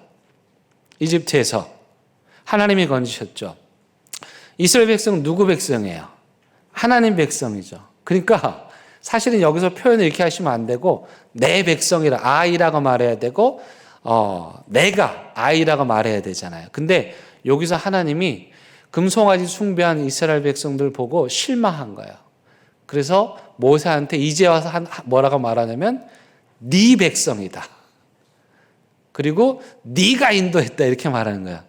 이집트에서 하나님이 건지셨죠. 이스라엘 백성 누구 백성이에요? 하나님 백성이죠. 그러니까 사실은 여기서 표현을 이렇게 하시면 안 되고 내 백성이라 아이라고 말해야 되고 내가 아이라고 말해야 되잖아요. 근데 여기서 하나님이 금송아지 숭배한 이스라엘 백성들 보고 실망한 거예요. 그래서 모세한테 이제 와서 뭐라고 말하냐면 네 백성이다. 그리고 네가 인도했다 이렇게 말하는 거예요.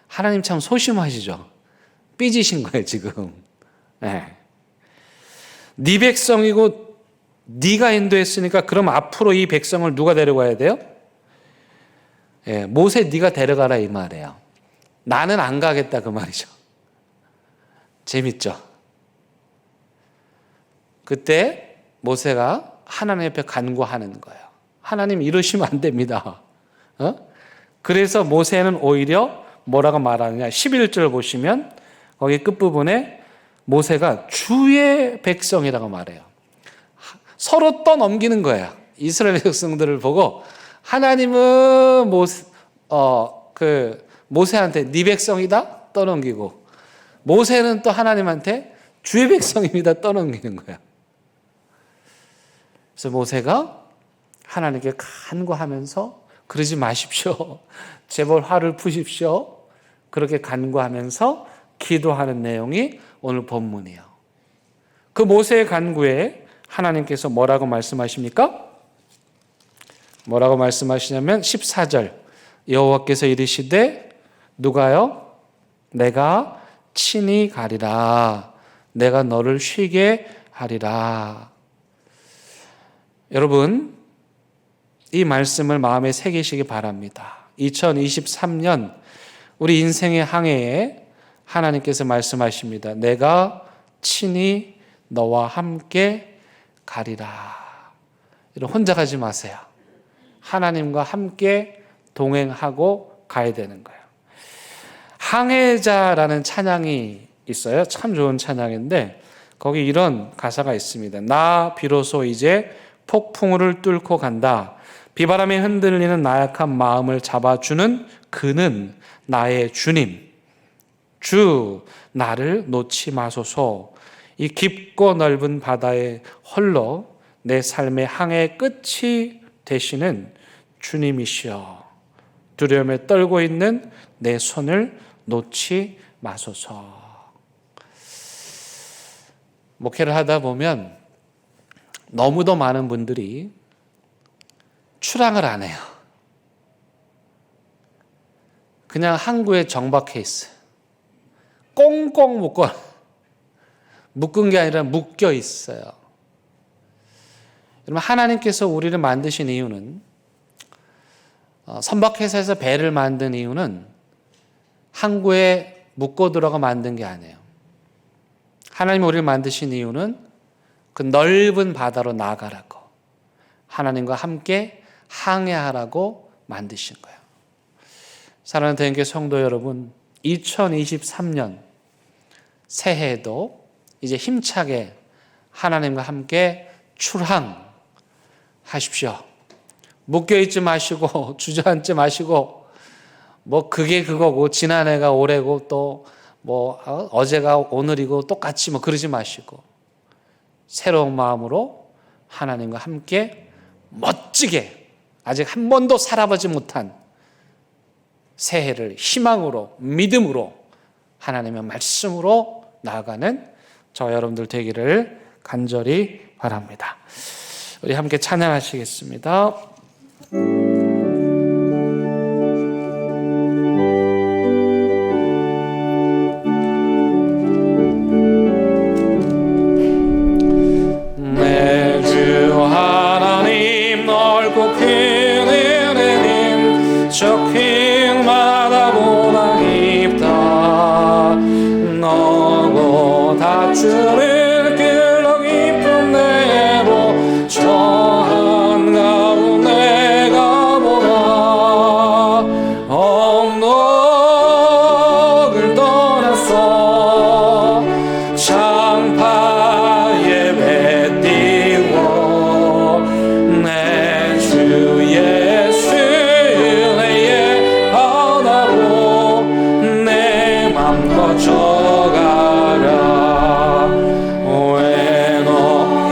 하나님 참 소심하시죠. 삐지신 거예요 지금. 네 백성이고 네가 인도했으니까 그럼 앞으로 이 백성을 누가 데려가야 돼요? 모세 네가 데려가라 이 말이에요. 나는 안 가겠다 그 말이죠. 재밌죠? 그때 모세가 하나님 옆에 간구하는 거예요. 하나님 이러시면 안 됩니다. 그래서 모세는 오히려 뭐라고 말하느냐 11절 보시면 거기 끝부분에 모세가 주의 백성이라고 말해요. 서로 떠넘기는 거야. 이스라엘 백성들을 보고 하나님은 모세한테 네 백성이다 떠넘기고 모세는 또 하나님한테 주의 백성입니다 떠넘기는 거야. 그래서 모세가 하나님께 간구하면서 그러지 마십시오. 제발 화를 푸십시오. 그렇게 간구하면서 기도하는 내용이 오늘 본문이에요. 그 모세의 간구에 하나님께서 뭐라고 말씀하십니까? 뭐라고 말씀하시냐면 14절 여호와께서 이르시되 누가요? 내가 친히 가리라. 내가 너를 쉬게 하리라. 여러분 이 말씀을 마음에 새기시기 바랍니다. 2023년 우리 인생의 항해에 하나님께서 말씀하십니다. 내가 친히 너와 함께 가리라. 이런 혼자 가지 마세요. 하나님과 함께 동행하고 가야 되는 거예요. 항해자라는 찬양이 있어요. 참 좋은 찬양인데 거기 이런 가사가 있습니다. 나 비로소 이제 폭풍우를 뚫고 간다. 비바람에 흔들리는 나약한 마음을 잡아주는 그는 나의 주님. 주 나를 놓지 마소서. 이 깊고 넓은 바다에 홀로 내 삶의 항해 끝이 되시는 주님이시여. 두려움에 떨고 있는 내 손을 놓지 마소서. 목회를 하다 보면 너무도 많은 분들이 출항을 안 해요. 그냥 항구에 정박해 있어요. 꽁꽁 묶은 게 아니라 묶여 있어요. 여러분, 하나님께서 우리를 만드신 이유는, 선박회사에서 배를 만든 이유는 항구에 묶어 들어가 만든 게 아니에요. 하나님이 우리를 만드신 이유는 그 넓은 바다로 나아가라고, 하나님과 함께 항해하라고 만드신 거예요. 사랑하는 대형교회 성도 여러분, 2023년 새해에도 이제 힘차게 하나님과 함께 출항하십시오. 묶여있지 마시고 주저앉지 마시고 뭐 그게 그거고 지난해가 올해고 또 뭐 어제가 오늘이고 똑같이 뭐 그러지 마시고 새로운 마음으로 하나님과 함께 멋지게 아직 한 번도 살아보지 못한 새해를 희망으로 믿음으로 하나님의 말씀으로 나아가는 저와 여러분들 되기를 간절히 바랍니다. 우리 함께 찬양하시겠습니다. 내 주 하나님 넓고 큰 은혜님 저 킹마다 보다 깊다. 너고 다주를 끌어 깊은 내로 저 한가운데 가보라. 언덕을 떠나서 창파에 배 띄워 내 주 예수 은혜의 바다로 내 맘 거쳐가라. 왜 너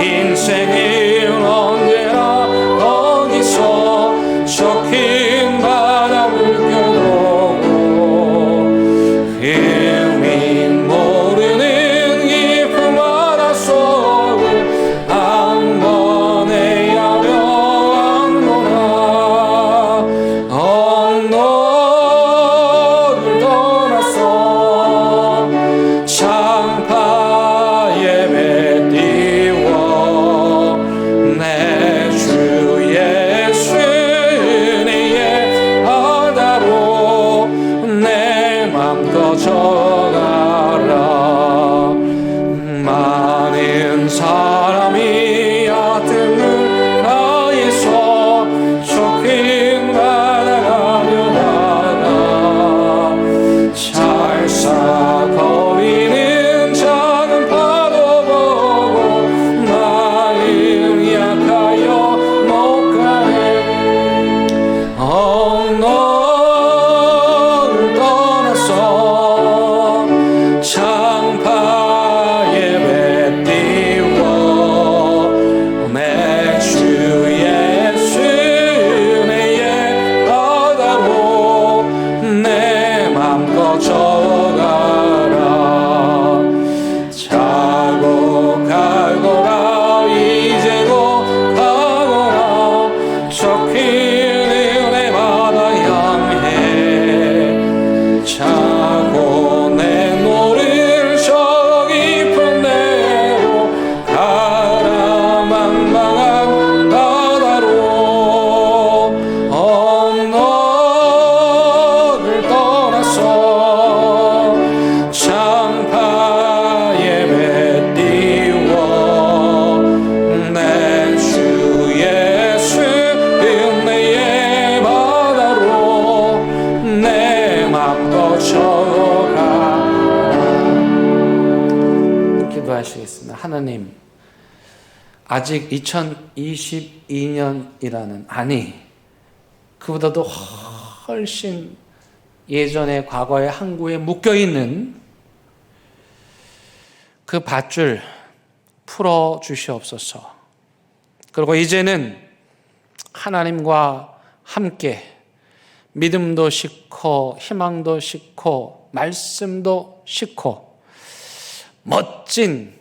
인생은 언제나 거기서 저 긴 바다 물결보고 흠인 모르는 깊은 바다 속을 한 번에 야명하노라. 언덕을 떠나서 거쳐가. 기도하시겠습니다. 하나님, 아직 2022년이라는, 아니 그보다도 훨씬 예전의 과거의 항구에 묶여있는 그 밧줄 풀어 주시옵소서. 그리고 이제는 하나님과 함께 믿음도 싣고 희망도 싣고 말씀도 싣고 멋진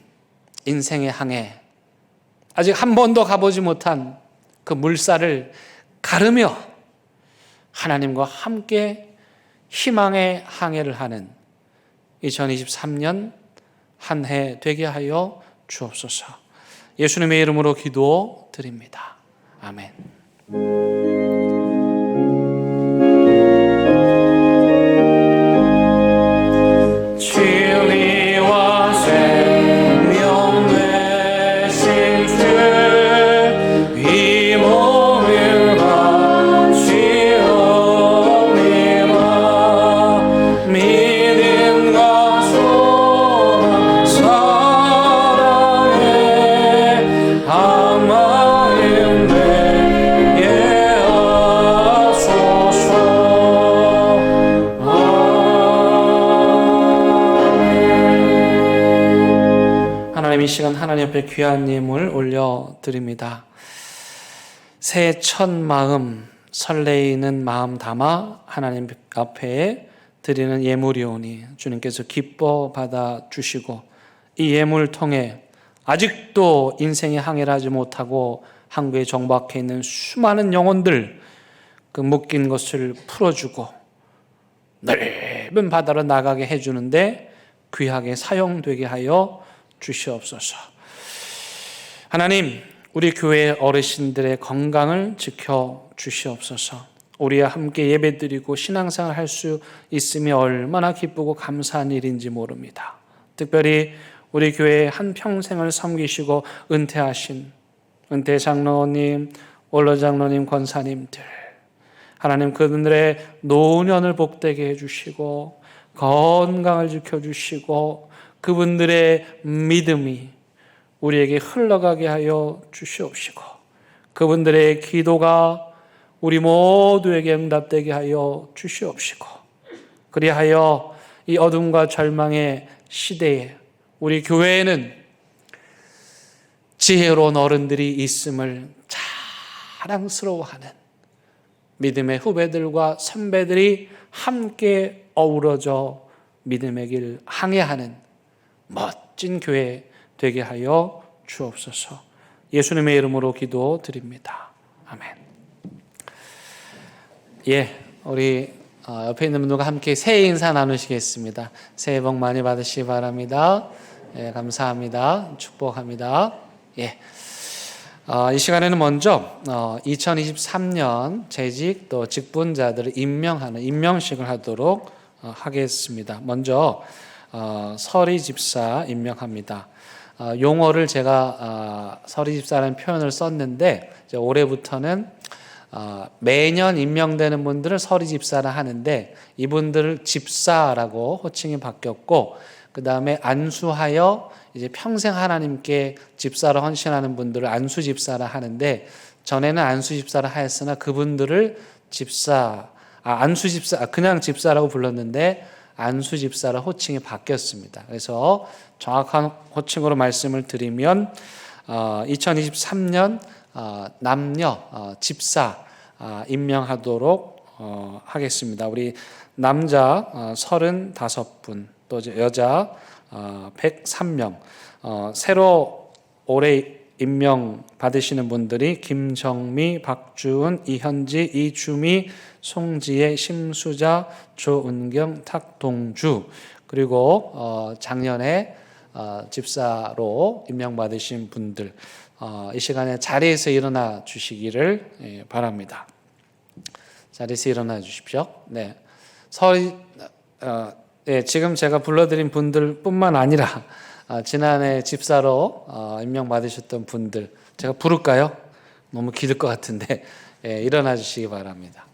인생의 항해, 아직 한 번도 가보지 못한 그 물살을 가르며 하나님과 함께 희망의 항해를 하는 2023년 한 해 되게 하여 주옵소서. 예수님의 이름으로 기도드립니다. 아멘. 진리와 생명 되신 주, 이 몸을 바치옵니다. 믿음과 소망 사랑에 한 마음 되게 하소서. 하나님, 이 시간 하나님 앞에 귀한 예물 올려드립니다. 새 첫 마음, 설레이는 마음 담아 하나님 앞에 드리는 예물이오니 주님께서 기뻐 받아주시고 이 예물을 통해 아직도 인생의 항해를 하지 못하고 항구에 정박해 있는 수많은 영혼들, 그 묶인 것을 풀어주고 넓은 바다로 나가게 해주는데 귀하게 사용되게 하여 주시옵소서. 하나님, 우리 교회 어르신들의 건강을 지켜 주시옵소서. 우리와 함께 예배드리고 신앙생활 할 수 있음이 얼마나 기쁘고 감사한 일인지 모릅니다. 특별히 우리 교회 한평생을 섬기시고 은퇴하신 은퇴 장로님, 원로 장로님, 권사님들, 하나님 그들의 노년을 복되게 해주시고 건강을 지켜주시고 그분들의 믿음이 우리에게 흘러가게 하여 주시옵시고 그분들의 기도가 우리 모두에게 응답되게 하여 주시옵시고 그리하여 이 어둠과 절망의 시대에 우리 교회에는 지혜로운 어른들이 있음을 자랑스러워하는 믿음의 후배들과 선배들이 함께 어우러져 믿음의 길 항해하는 멋진 교회 되게 하여 주옵소서. 예수님의 이름으로 기도드립니다. 아멘. 우리 옆에 있는 분들과 함께 새해 인사 나누시겠습니다. 새해 복 많이 받으시기 바랍니다. 감사합니다. 축복합니다. 이 시간에는 먼저 2023년 재직 또 직분자들을 임명하는 임명식을 하도록 하겠습니다. 먼저 서리 집사 임명합니다. 용어를 제가 서리 집사라는 표현을 썼는데 이제 올해부터는 매년 임명되는 분들을 서리 집사라 하는데 이분들을 집사라고 호칭이 바뀌었고 그 다음에 안수하여 이제 평생 하나님께 집사로 헌신하는 분들을 안수 집사라 하는데 전에는 안수 집사라 하였으나 그분들을 안수 집사 그냥 집사라고 불렀는데 안수 집사라 호칭이 바뀌었습니다. 그래서 정확한 호칭으로 말씀을 드리면 2023년 남녀 집사 임명하도록 하겠습니다. 우리 남자 35분 또 여자 103명 새로 올해 임명 받으시는 분들이 김정미, 박주은, 이현지, 이주미, 송지혜, 심수자, 조은경, 탁동주 그리고 작년에 집사로 임명받으신 분들 이 시간에 자리에서 일어나 주시기를 바랍니다. 자리에서 일어나 주십시오. 지금 제가 불러드린 분들뿐만 아니라 지난해 집사로 임명받으셨던 분들 제가 부를까요? 너무 기들 것 같은데 일어나 주시기 바랍니다.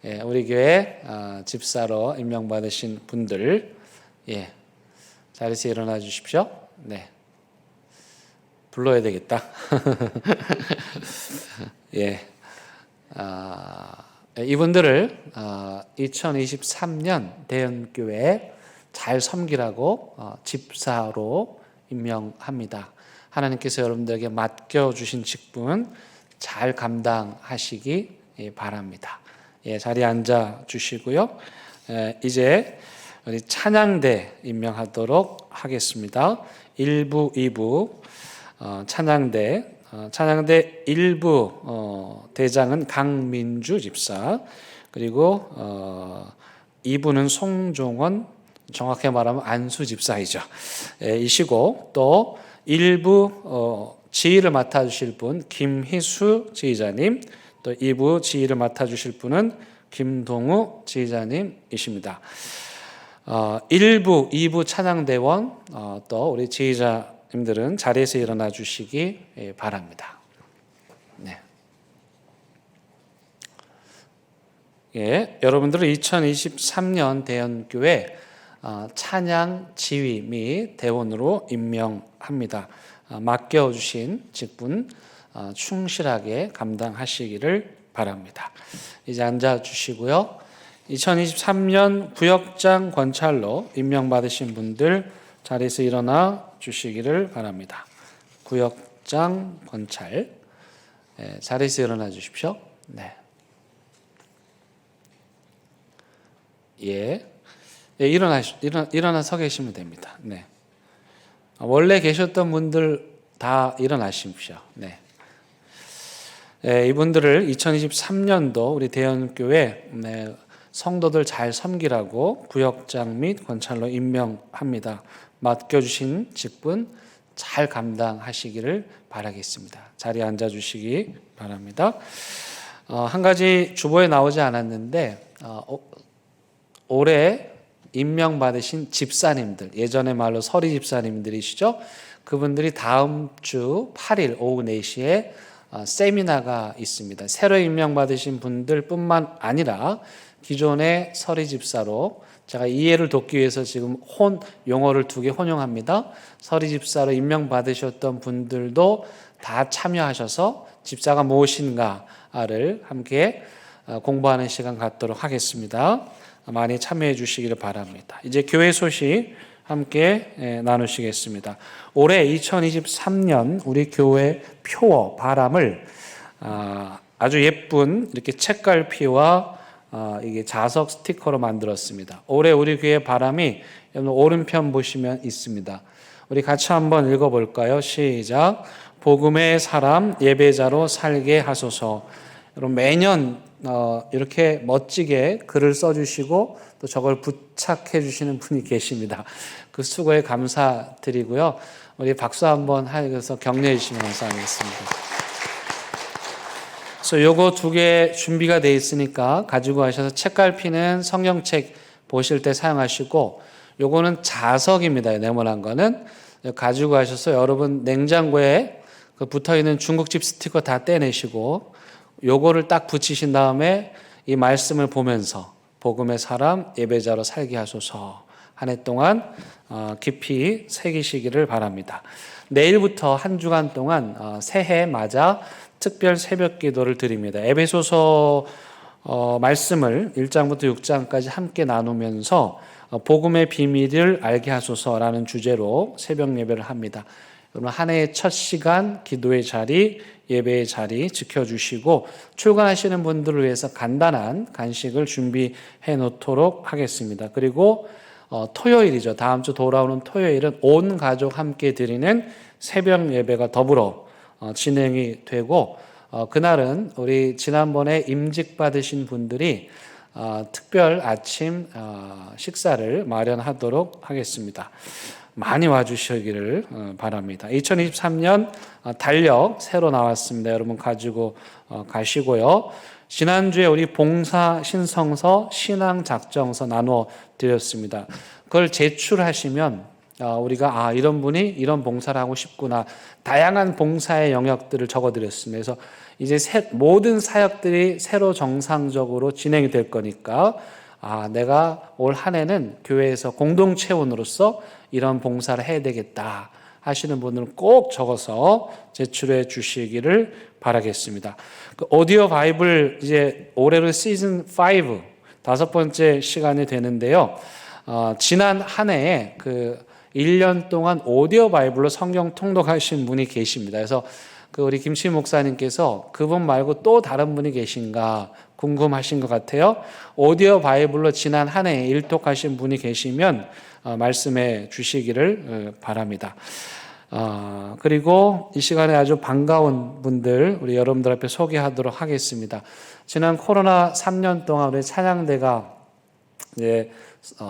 우리 교회 집사로 임명받으신 분들, 자리에서 일어나 주십시오. 네. 불러야 되겠다. 이분들을 2023년 대연교회 잘 섬기라고 집사로 임명합니다. 하나님께서 여러분들에게 맡겨주신 직분 잘 감당하시기 바랍니다. 자리에 앉아 주시고요. 이제 우리 찬양대 임명하도록 하겠습니다. 1부, 2부 찬양대 1부 대장은 강민주 집사, 그리고 2부는 송종원, 정확히 말하면 안수 집사이죠. 이시고 또 1부 지휘를 맡아주실 분 김희수 지휘자님, 또 2부 지휘를 맡아주실 분은 김동우 지휘자님이십니다. 1부, 2부 찬양대원 또 우리 지휘자님들은 자리에서 일어나 주시기 바랍니다. 네. 여러분들은 2023년 대연교회 찬양 지휘 및 대원으로 임명합니다. 맡겨주신 직분 충실하게 감당하시기를 바랍니다. 이제 앉아주시고요. 2023년 구역장 권찰로 임명받으신 분들 자리에서 일어나 주시기를 바랍니다. 구역장 권찰, 자리에서 일어나 주십시오. 네. 일어나 서 계시면 됩니다. 네. 원래 계셨던 분들 다 일어나십시오. 네. 이분들을 2023년도 우리 대연교회 성도들 잘 섬기라고 구역장 및 권찰로 임명합니다. 맡겨주신 직분 잘 감당하시기를 바라겠습니다. 자리에 앉아주시기 바랍니다. 한 가지 주보에 나오지 않았는데 올해 임명받으신 집사님들, 예전의 말로 서리 집사님들이시죠. 그분들이 다음 주 8일 오후 4시에 세미나가 있습니다. 새로 임명받으신 분들뿐만 아니라 기존의 서리 집사로, 제가 이해를 돕기 위해서 지금 용어를 2개 혼용합니다. 서리 집사로 임명받으셨던 분들도 다 참여하셔서 집사가 무엇인가를 함께 공부하는 시간 갖도록 하겠습니다. 많이 참여해 주시기를 바랍니다. 이제 교회 소식 함께 나누시겠습니다. 올해 2023년 우리 교회 표어 바람을 아주 예쁜 이렇게 책갈피와 이게 자석 스티커로 만들었습니다. 올해 우리 교회 바람이 오른편 보시면 있습니다. 우리 같이 한번 읽어볼까요? 시작. 복음의 사람 예배자로 살게 하소서. 여러분 매년 이렇게 멋지게 글을 써주시고 또 저걸 부착해 주시는 분이 계십니다. 그 수고에 감사드리고요. 우리 박수 한번 하셔서 격려해 주시면 감사하겠습니다. 그래서 요거 2개 준비가 되어 있으니까 가지고 가셔서 책갈피는 성경책 보실 때 사용하시고, 요거는 자석입니다. 네모난 거는 가지고 가셔서 여러분 냉장고에 그 붙어있는 중국집 스티커 다 떼내시고 요거를 딱 붙이신 다음에 이 말씀을 보면서 복음의 사람 예배자로 살게 하소서 한 해 동안 깊이 새기시기를 바랍니다. 내일부터 한 주간 동안 새해 맞아 특별 새벽 기도를 드립니다. 에베소서 말씀을 1장부터 6장까지 함께 나누면서 복음의 비밀을 알게 하소서라는 주제로 새벽 예배를 합니다. 여러분 한 해의 첫 시간 기도의 자리, 예배의 자리 지켜주시고 출근하시는 분들을 위해서 간단한 간식을 준비해 놓도록 하겠습니다. 그리고 토요일이죠. 다음 주 돌아오는 토요일은 온 가족 함께 드리는 새벽 예배가 더불어 진행이 되고, 그날은 우리 지난번에 임직 받으신 분들이 특별 아침 식사를 마련하도록 하겠습니다. 많이 와주시기를 바랍니다. 2023년 달력 새로 나왔습니다. 여러분 가지고 가시고요. 지난주에 우리 봉사 신성서 신앙 작정서 나누어 드렸습니다. 그걸 제출하시면 우리가 이런 분이 이런 봉사를 하고 싶구나, 다양한 봉사의 영역들을 적어드렸습니다. 그래서 이제 모든 사역들이 새로 정상적으로 진행이 될 거니까 내가 올 한 해는 교회에서 공동체원으로서 이런 봉사를 해야 되겠다 하시는 분들은 꼭 적어서 제출해 주시기를 바라겠습니다. 그 오디오 바이블 이제 올해로 시즌 5 5번째 시간이 되는데요. 지난 한 해에 그 1년 동안 오디오 바이블로 성경 통독하신 분이 계십니다. 그래서 우리 김치 목사님께서 그분 말고 또 다른 분이 계신가 궁금하신 것 같아요. 오디오 바이블로 지난 한 해에 일독하신 분이 계시면 말씀해 주시기를 바랍니다. 그리고 이 시간에 아주 반가운 분들 우리 여러분들 앞에 소개하도록 하겠습니다. 지난 코로나 3년 동안 우리 찬양대가 이제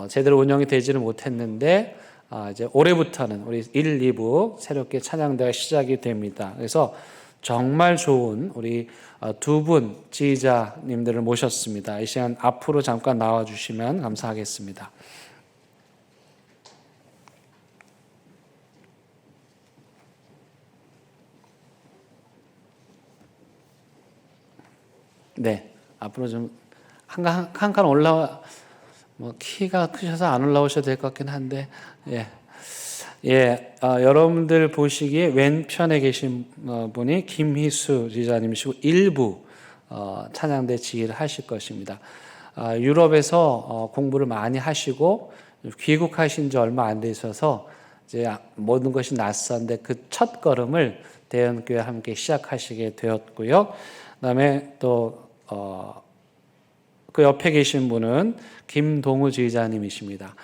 제대로 운영이 되지는 못했는데 이제 올해부터는 우리 1, 2부 새롭게 찬양대가 시작이 됩니다. 그래서 정말 좋은 우리 두 분 지휘자님들을 모셨습니다. 이 시간 앞으로 잠깐 나와주시면 감사하겠습니다. 네, 앞으로 좀 한 칸 올라와. 키가 크셔서 안 올라오셔도 될 것 같긴 한데, 여러분들 보시기에 왼편에 계신 분이 김희수 지휘자님이시고 일부 찬양대 지휘를 하실 것입니다. 유럽에서 공부를 많이 하시고 귀국하신 지 얼마 안 되셔서 이제 모든 것이 낯선데 그 첫 걸음을 대연교회 함께 시작하시게 되었고요. 그다음에 또 그 옆에 계신 분은 김동우 지휘자님이십니다.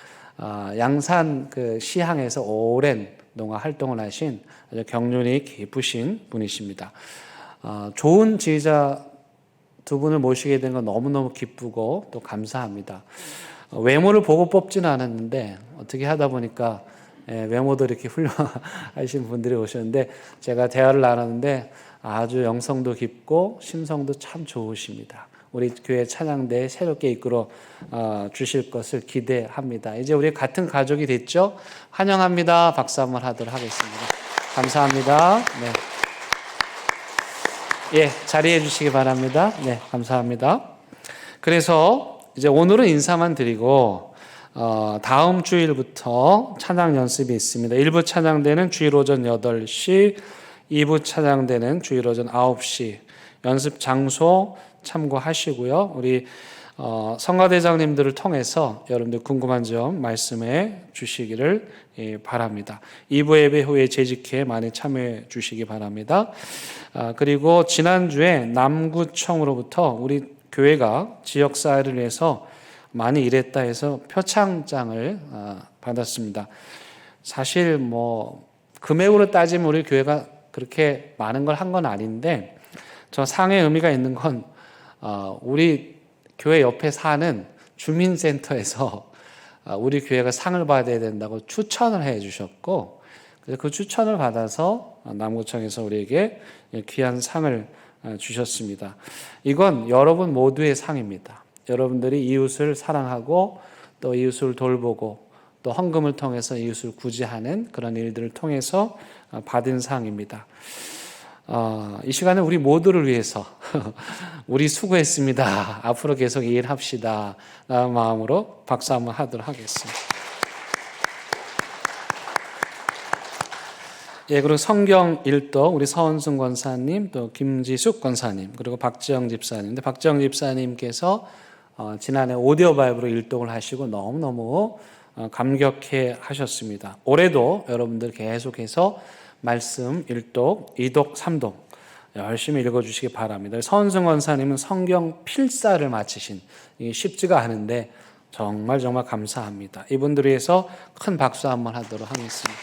양산 그 시향에서 오랜 동안 활동을 하신 아주 경륜이 깊으신 분이십니다. 좋은 지휘자 두 분을 모시게 된 건 너무너무 기쁘고 또 감사합니다. 외모를 보고 뽑지는 않았는데 어떻게 하다 보니까 외모도 이렇게 훌륭하신 분들이 오셨는데 제가 대화를 나눴는데 아주 영성도 깊고 심성도 참 좋으십니다. 우리 교회 찬양대에 새롭게 이끌어 주실 것을 기대합니다. 이제 우리 같은 가족이 됐죠? 환영합니다. 박수 한번 하도록 하겠습니다. 감사합니다. 자리해 주시기 바랍니다. 감사합니다. 그래서 이제 오늘은 인사만 드리고 다음 주일부터 찬양 연습이 있습니다. 1부 찬양대는 주일 오전 8시, 2부 찬양대는 주일 오전 9시, 연습 장소 참고하시고요. 우리 성가대장님들을 통해서 여러분들 궁금한 점 말씀해 주시기를 바랍니다. 2부 예배 후에 재직회 많이 참여해 주시기 바랍니다. 그리고 지난주에 남구청으로부터 우리 교회가 지역사회를 위해서 많이 일했다 해서 표창장을 받았습니다. 사실 금액으로 따지면 우리 교회가 그렇게 많은 걸 한 건 아닌데 저 상의 의미가 있는 건 우리 교회 옆에 사는 주민센터에서 우리 교회가 상을 받아야 된다고 추천을 해 주셨고 그래서 그 추천을 받아서 남구청에서 우리에게 귀한 상을 주셨습니다. 이건 여러분 모두의 상입니다. 여러분들이 이웃을 사랑하고 또 이웃을 돌보고 또 헌금을 통해서 이웃을 구제하는 그런 일들을 통해서 받은 상입니다. 이 시간에 우리 모두를 위해서 우리 수고했습니다. 앞으로 계속 일합시다. 라는 마음으로 박수 한번 하도록 하겠습니다. 그리고 성경 일독 우리 서원순 권사님, 또 김지숙 권사님, 그리고 박지영 집사님. 근데 박지영 집사님께서 지난해 오디오 바이블로 일독을 하시고 너무너무 감격해 하셨습니다. 올해도 여러분들 계속해서 말씀 1독, 2독, 3독 열심히 읽어주시기 바랍니다. 서은승 원사님은 성경 필사를 마치신 이게 쉽지가 않은데 정말 감사합니다. 이분들 위해서 큰 박수 한번 하도록 하겠습니다.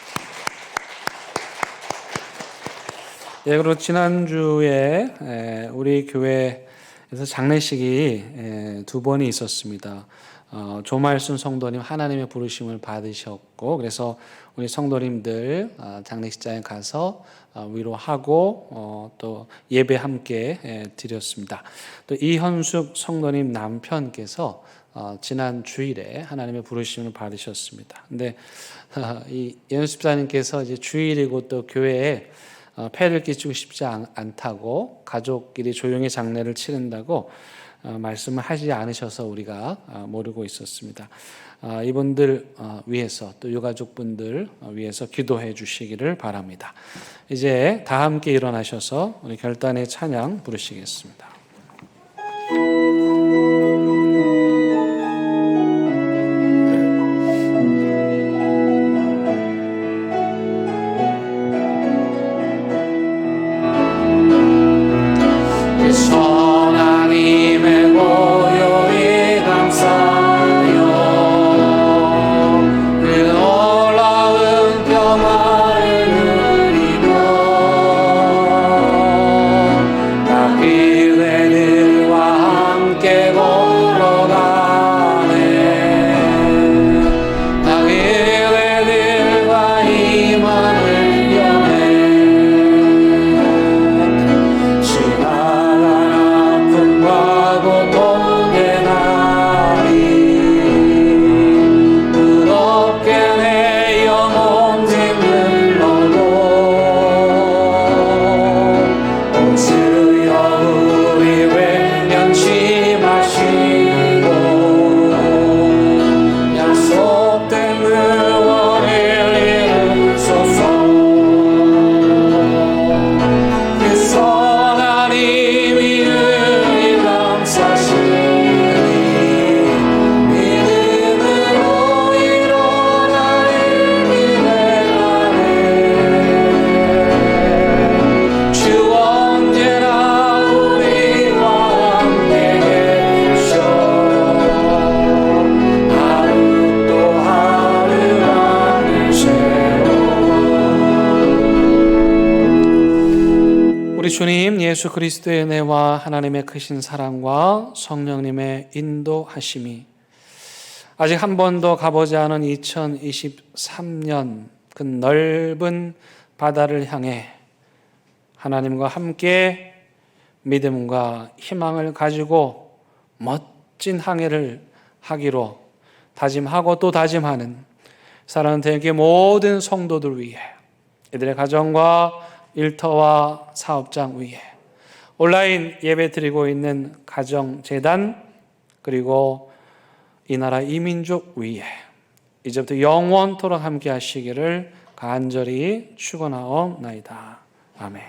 그리고 지난주에 우리 교회에서 장례식이 두 번이 있었습니다. 조말순 성도님 하나님의 부르심을 받으셨고 그래서 우리 성도님들 장례식장에 가서 위로하고 또 예배 함께 드렸습니다. 또 이현숙 성도님 남편께서 지난 주일에 하나님의 부르심을 받으셨습니다. 근데 이 연습사님께서 이제 주일이고 또 교회에 폐를 끼치고 싶지 않다고 가족끼리 조용히 장례를 치른다고 말씀을 하지 않으셔서 우리가 모르고 있었습니다. 이분들 위해서 또 유가족분들 위해서 기도해 주시기를 바랍니다. 이제 다 함께 일어나셔서 우리 결단의 찬양 부르시겠습니다. 하나님의 보혈이 감싸요 그 놀라운 평화를 누리며 나 그대들과 함께 걸어가네 나 그대들과 희망을 여네 고통의 날이 무겁게 내 영혼 짓눌러도 오 주여 우리 외면치 마시고 약속된 구원을 이루소서 그 선하님이 믿음으로 일어나는 기대하네 주 언제나 우리와 함께 계셔 하루 또 하루 하늘 세워 우리 주님 예수 그리스도의 은혜와 하나님의 크신 사랑과 성령님의 인도하심이 아직 한 번도 가보지 않은 2023년 그 넓은 바다를 향해 하나님과 함께 믿음과 희망을 가지고 멋진 항해를 하기로 다짐하고 또 다짐하는 사랑하는 대개 모든 성도들 위해 이들의 가정과 일터와 사업장 위에 온라인 예배 드리고 있는 가정재단 그리고 이 나라 이민족 위에 이제부터 영원토록 함께 하시기를 간절히 축원하옵나이다. 아멘.